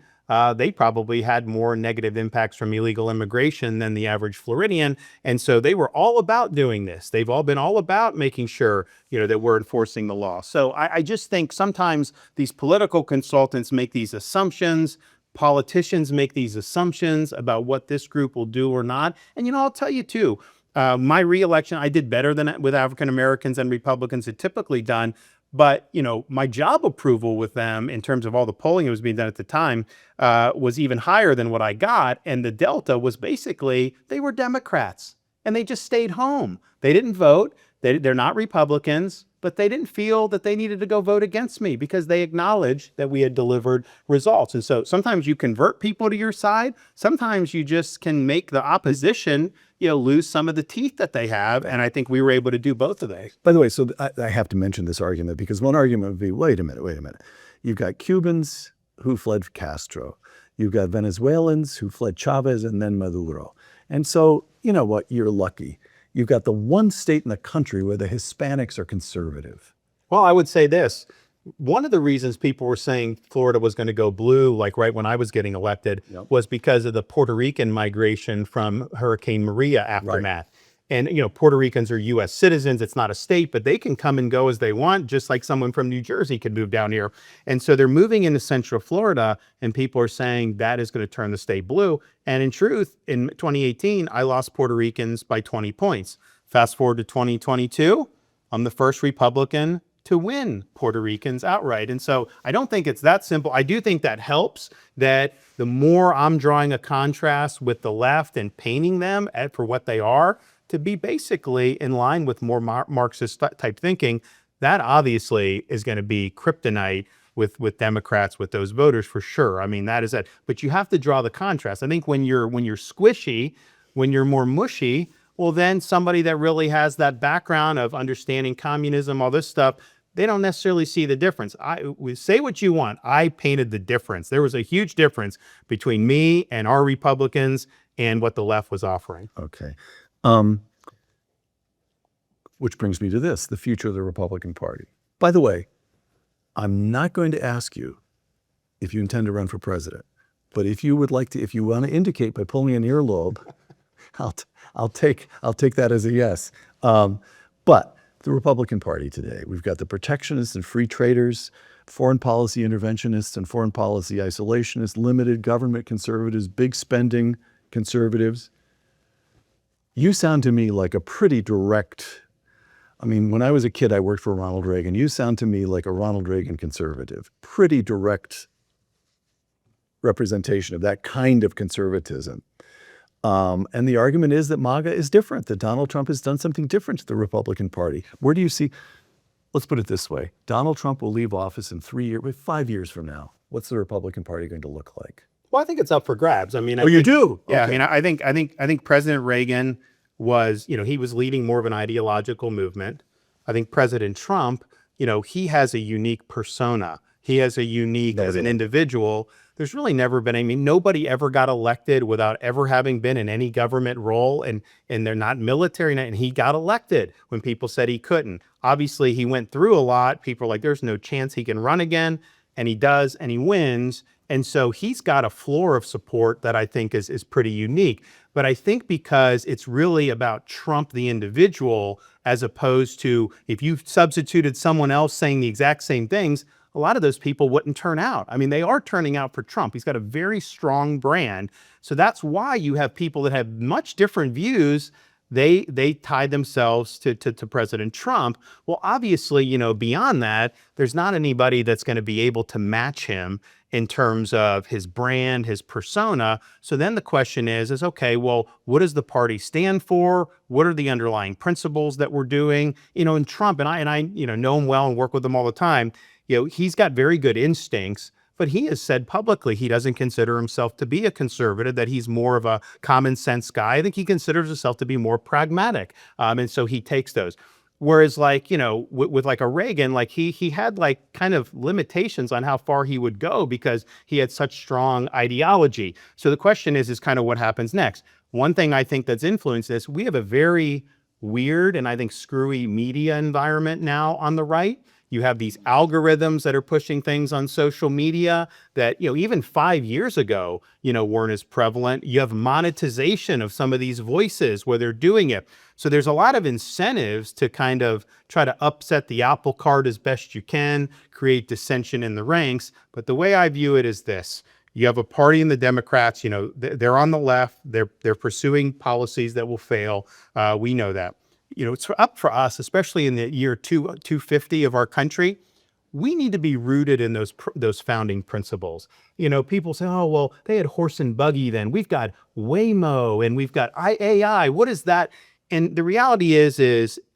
they probably had more negative impacts from illegal immigration than the average Floridian. And so they were all about doing this. They've all been all about making sure, that we're enforcing the law. So I just think sometimes these political consultants make these assumptions. Politicians make these assumptions about what this group will do or not. And, I'll tell you too, my reelection, I did better than with African Americans and Republicans had typically done. But, my job approval with them in terms of all the polling that was being done at the time was even higher than what I got. And the delta was basically they were Democrats and they just stayed home. They didn't vote. They're not Republicans. but they didn't feel that they needed to go vote against me because they acknowledged that we had delivered results. And so sometimes you convert people to your side. Sometimes you just can make the opposition, lose some of the teeth that they have. And I think we were able to do both of those. By the way, so I have to mention this argument because one argument would be, wait a minute. You've got Cubans who fled Castro. You've got Venezuelans who fled Chavez and then Maduro. And so, you know what, you're lucky. You've got the one state in the country where the Hispanics are conservative. Well, I would say this. One of the reasons people were saying Florida was going to go blue, like right when I was getting elected, was because of the Puerto Rican migration from Hurricane Maria aftermath. Right. And, Puerto Ricans are U.S. citizens. It's not a state, but they can come and go as they want, just like someone from New Jersey could move down here. And so they're moving into Central Florida, and people are saying that is going to turn the state blue. And in truth, in 2018, I lost Puerto Ricans by 20 points. Fast forward to 2022, I'm the first Republican to win Puerto Ricans outright. And so I don't think it's that simple. I do think that helps, that the more I'm drawing a contrast with the left and painting them for what they are, to be basically in line with more Marxist type thinking, that obviously is going to be kryptonite with Democrats, with those voters for sure. I mean, that is it. But you have to draw the contrast. I think when you're squishy, when you're more mushy, well, then somebody that really has that background of understanding communism, all this stuff, they don't necessarily see the difference. Say what you want. I painted the difference. There was a huge difference between me and our Republicans and what the left was offering. Okay. Which brings me to this, the future of the Republican Party. By the way, I'm not going to ask you if you intend to run for president, but if you would like to, if you want to indicate by pulling an earlobe, I'll take that as a yes. But the Republican Party today, we've got the protectionists and free traders, foreign policy interventionists and foreign policy isolationists, limited government conservatives, big spending conservatives. You sound to me like a pretty direct, when I was a kid, I worked for Ronald Reagan. You sound to me like a Ronald Reagan conservative. Pretty direct representation of that kind of conservatism. And the argument is that MAGA is different, that Donald Trump has done something different to the Republican Party. Where do you see, let's put it this way, Donald Trump will leave office in 5 years from now. What's the Republican Party going to look like? Well, I think it's up for grabs. You do? Yeah. Okay. I think President Reagan was, he was leading more of an ideological movement. I think President Trump, he has a unique persona. He has a unique, as an individual, there's really never been, nobody ever got elected without ever having been in any government role, and they're not military, and he got elected when people said he couldn't. Obviously, he went through a lot. People are like, there's no chance he can run again, and he does, and he wins. And so he's got a floor of support that I think is pretty unique. But I think because it's really about Trump, the individual, as opposed to if you substituted someone else saying the exact same things, a lot of those people wouldn't turn out. They are turning out for Trump. He's got a very strong brand. So that's why you have people that have much different views. They tie themselves to President Trump. Well, obviously, beyond that, there's not anybody that's going to be able to match him in terms of his brand, his persona. So then the question is okay, well, what does the party stand for? What are the underlying principles that we're doing? And Trump, and I know him well and work with him all the time. He's got very good instincts, but he has said publicly he doesn't consider himself to be a conservative, that he's more of a common sense guy. I think he considers himself to be more pragmatic. And so he takes those. Whereas with like a Reagan, he had kind of limitations on how far he would go because he had such strong ideology. So the question is kind of what happens next. One thing I think that's influenced this, we have a very weird and I think screwy media environment now on the right. You have these algorithms that are pushing things on social media that, even 5 years ago, weren't as prevalent. You have monetization of some of these voices where they're doing it. So there's a lot of incentives to kind of try to upset the apple cart as best you can, create dissension in the ranks. But the way I view it is this. You have a party in the Democrats, they're on the left. They're pursuing policies that will fail. We know that. It's up for us, especially in the year 250 of our country. We need to be rooted in those founding principles. People say, oh, well, they had horse and buggy then. We've got Waymo and we've got AI. What is that? And the reality is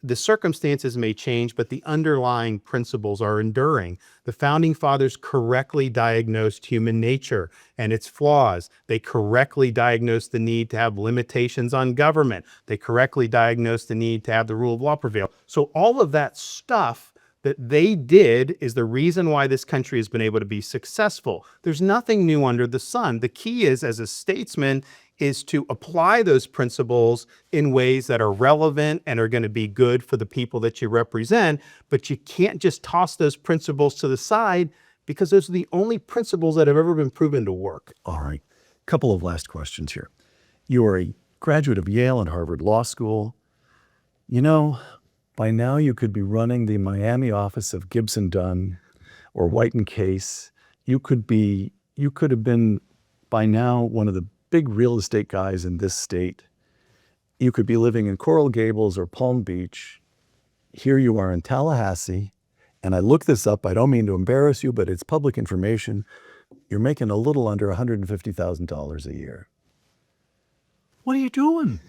the circumstances may change, but the underlying principles are enduring. The founding fathers correctly diagnosed human nature and its flaws. They correctly diagnosed the need to have limitations on government. They correctly diagnosed the need to have the rule of law prevail. So all of that stuff that they did is the reason why this country has been able to be successful. There's nothing new under the sun. The key is, as a statesman, is to apply those principles in ways that are relevant and are going to be good for the people that you represent. But you can't just toss those principles to the side, because those are the only principles that have ever been proven to work. All right. Couple of last questions here. You are a graduate of Yale and Harvard Law School. You know, by now you could be running the Miami office of Gibson Dunn or White and Case. You could have been by now one of the big real estate guys in this state. You could be living in Coral Gables or Palm Beach. Here you are in Tallahassee, and I looked this up. I don't mean to embarrass you, but it's public information. You're making a little under $150,000 a year. What are you doing?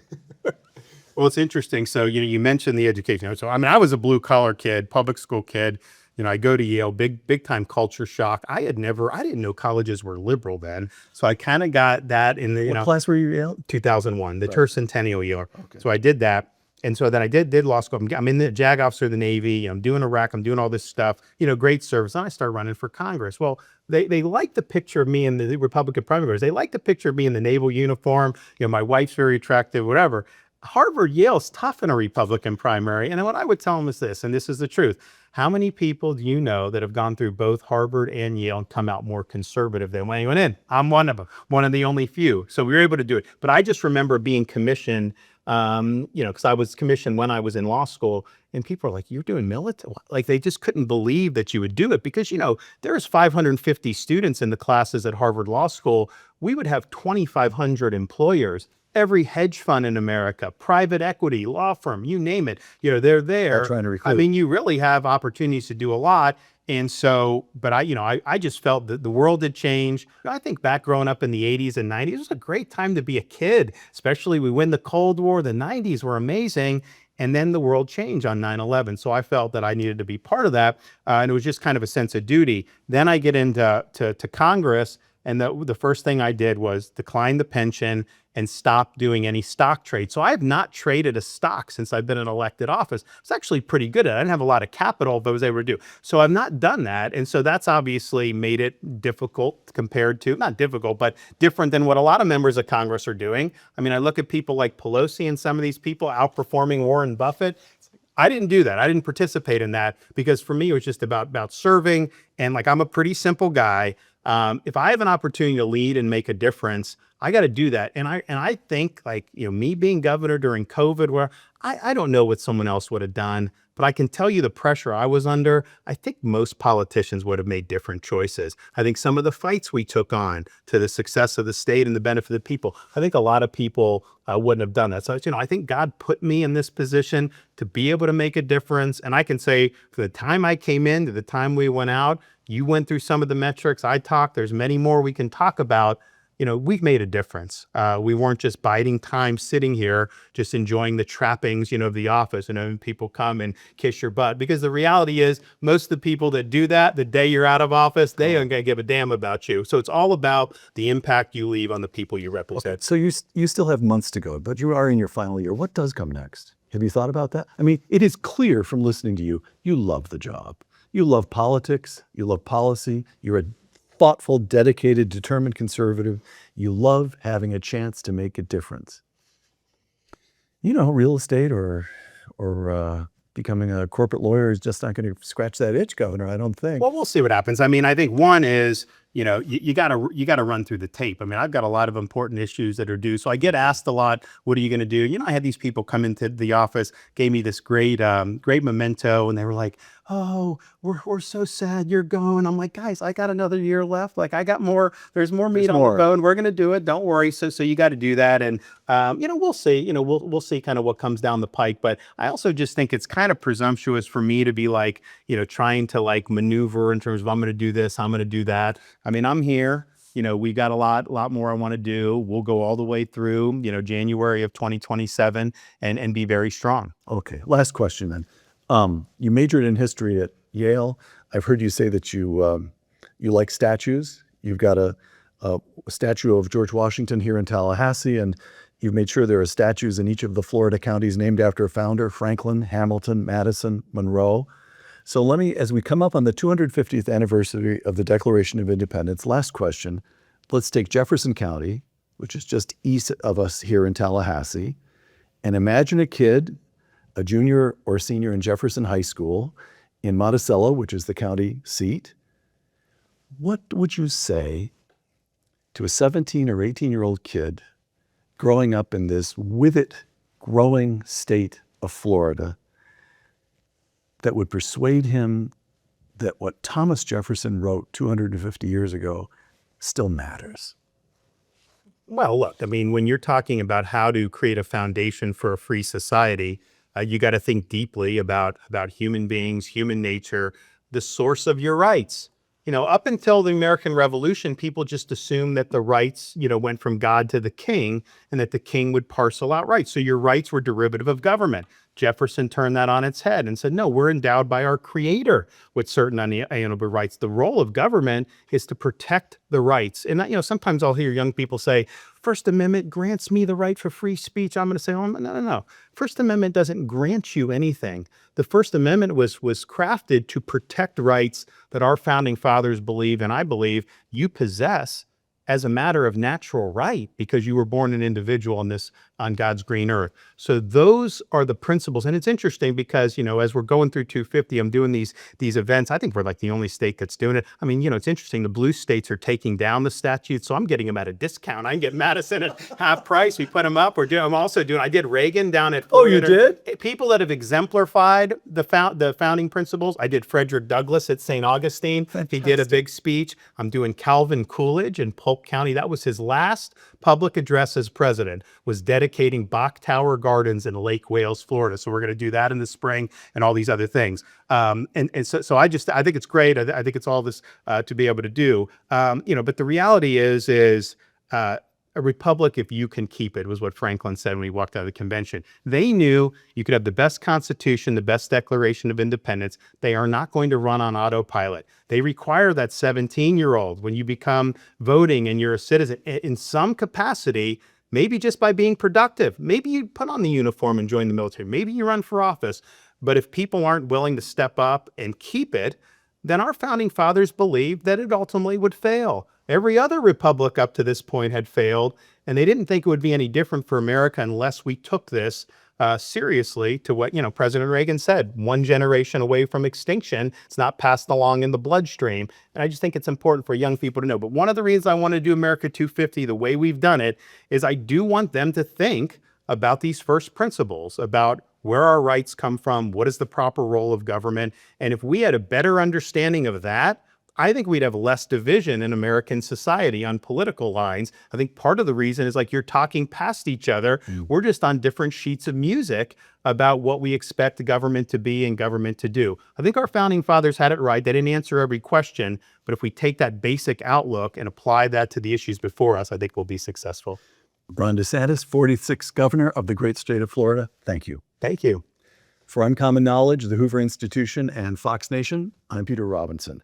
Well, it's interesting. So, you mentioned the education. So, I was a blue collar kid, public school kid. I go to Yale, big time culture shock. I didn't know colleges were liberal then. So I kind of got that in the, What class were you at Yale? 2001, the tercentennial year. Okay. So I did that. And so then I did law school. I'm in the JAG officer of the Navy. I'm doing Iraq. I'm doing all this stuff, great service. And I started running for Congress. Well, they like the picture of me in the Republican primaries. They like the picture of me in the naval uniform. My wife's very attractive, whatever. Harvard, Yale's tough in a Republican primary. And what I would tell them is this, and this is the truth. How many people do you know that have gone through both Harvard and Yale and come out more conservative than when they went in? I'm one of them, one of the only few. So we were able to do it. But I just remember being commissioned, because I was commissioned when I was in law school, and people are like, "You're doing military?" Like, they just couldn't believe that you would do it, because, there's 550 students in the classes at Harvard Law School. We would have 2,500 employers. Every hedge fund in America, private equity, law firm, you name it, they're there. They're trying to recruit. You really have opportunities to do a lot. And so, but I just felt that the world had changed. I think back growing up in the 80s and 90s, it was a great time to be a kid, especially we win the Cold War. The 90s were amazing. And then the world changed on 9/11. So I felt that I needed to be part of that. And it was just kind of a sense of duty. Then I get into to Congress. And the first thing I did was decline the pension and stop doing any stock trade. So I have not traded a stock since I've been in elected office. It's actually pretty good at it. I didn't have a lot of capital, but I was able to do. So I've not done that. And so that's obviously made it difficult compared to, not difficult, but different than what a lot of members of Congress are doing. I look at people like Pelosi and some of these people outperforming Warren Buffett. I didn't do that. I didn't participate in that, because for me, it was just about serving. And I'm a pretty simple guy. If I have an opportunity to lead and make a difference, I got to do that. And I think me being governor during COVID, where I don't know what someone else would have done, but I can tell you the pressure I was under. I think most politicians would have made different choices. I think some of the fights we took on to the success of the state and the benefit of the people, I think a lot of people wouldn't have done that. So, I think God put me in this position to be able to make a difference. And I can say, from the time I came in to the time we went out, you went through some of the metrics I talked. There's many more we can talk about. We've made a difference. We weren't just biding time sitting here, just enjoying the trappings, of the office, and having people come and kiss your butt. Because the reality is, most of the people that do that, the day you're out of office, they aren't going to give a damn about you. So it's all about the impact you leave on the people you represent. Okay. So you still have months to go, but you are in your final year. What does come next? Have you thought about that? It is clear from listening to you, you love the job. You love politics. You love policy. You're a thoughtful, dedicated, determined conservative. You love having a chance to make a difference. Real estate or becoming a corporate lawyer is just not going to scratch that itch, Governor, I don't think. Well, we'll see what happens. I think one is, you got to run through the tape. I've got a lot of important issues that are due. So I get asked a lot, what are you going to do? I had these people come into the office, gave me this great memento, and they were like, "Oh, we're so sad you're going." I'm like, "Guys, I got another year left. I got more. There's more meat on the bone. We're going to do it. Don't worry." So you got to do that. And, we'll see, we'll see kind of what comes down the pike. But I also just think it's kind of presumptuous for me to be trying to maneuver in terms of, I'm going to do this, I'm going to do that. I'm here. we got a lot more I want to do. We'll go all the way through, January of 2027 and be very strong. Okay, last question then. You majored in history at Yale. I've heard you say that you like statues. You've got a statue of George Washington here in Tallahassee, and you've made sure there are statues in each of the Florida counties named after a founder: Franklin, Hamilton, Madison, Monroe. So let me, as we come up on the 250th anniversary of the Declaration of Independence, last question, let's take Jefferson County, which is just east of us here in Tallahassee, and imagine a kid, a junior or senior in Jefferson High School, in Monticello, which is the county seat. What would you say to a 17 or 18-year-old kid growing up in this with it growing state of Florida that would persuade him that what Thomas Jefferson wrote 250 years ago still matters? Well, look, I mean, when you're talking about how to create a foundation for a free society, you got to think deeply about human beings, human nature, the source of your rights. Up until the American Revolution, people just assumed that the rights, went from God to the king, and that the king would parcel out rights. So your rights were derivative of government. Jefferson turned that on its head and said, no, we're endowed by our creator with certain unalienable rights. The role of government is to protect the rights. And sometimes I'll hear young people say, First Amendment grants me the right for free speech. I'm going to say, oh, no. First Amendment doesn't grant you anything. The First Amendment was crafted to protect rights that our founding fathers believe, and I believe you possess as a matter of natural right, because you were born an individual on God's green earth. So those are the principles. And it's interesting because, as we're going through 250, I'm doing these events. I think we're like the only state that's doing it. I mean, it's interesting. The blue states are taking down the statutes, so I'm getting them at a discount. I can get Madison at half price. We put them up. I did Reagan down at Oh, you did? People that have exemplified the founding principles. I did Frederick Douglass at St. Augustine. Fantastic. He did a big speech. I'm doing Calvin Coolidge in Polk County. That was his last public address as president, was dedicating Bach Tower Gardens in Lake Wales, Florida. So we're going to do that in the spring and all these other things. So I think it's great. I think it's all this to be able to do. But the reality is a republic, if you can keep it, was what Franklin said when he walked out of the convention. They knew you could have the best Constitution, the best Declaration of Independence. They are not going to run on autopilot. They require that 17-year-old, when you become voting and you're a citizen, in some capacity, maybe just by being productive. Maybe you put on the uniform and join the military. Maybe you run for office. But if people aren't willing to step up and keep it, then our founding fathers believed that it ultimately would fail. Every other republic up to this point had failed, and they didn't think it would be any different for America unless we took this seriously, to what President Reagan said: one generation away from extinction. It's not passed along in the bloodstream. And I just think it's important for young people to know. But one of the reasons I want to do America 250 the way we've done it is I do want them to think about these first principles, about where our rights come from, what is the proper role of government. And if we had a better understanding of that, I think we'd have less division in American society on political lines. I think part of the reason is, like, you're talking past each other. We're just on different sheets of music about what we expect the government to be and government to do. I think our founding fathers had it right. They didn't answer every question, but if we take that basic outlook and apply that to the issues before us, I think we'll be successful. Ron DeSantis, 46th governor of the great state of Florida, thank you. Thank you. For Uncommon Knowledge, the Hoover Institution, and Fox Nation, I'm Peter Robinson.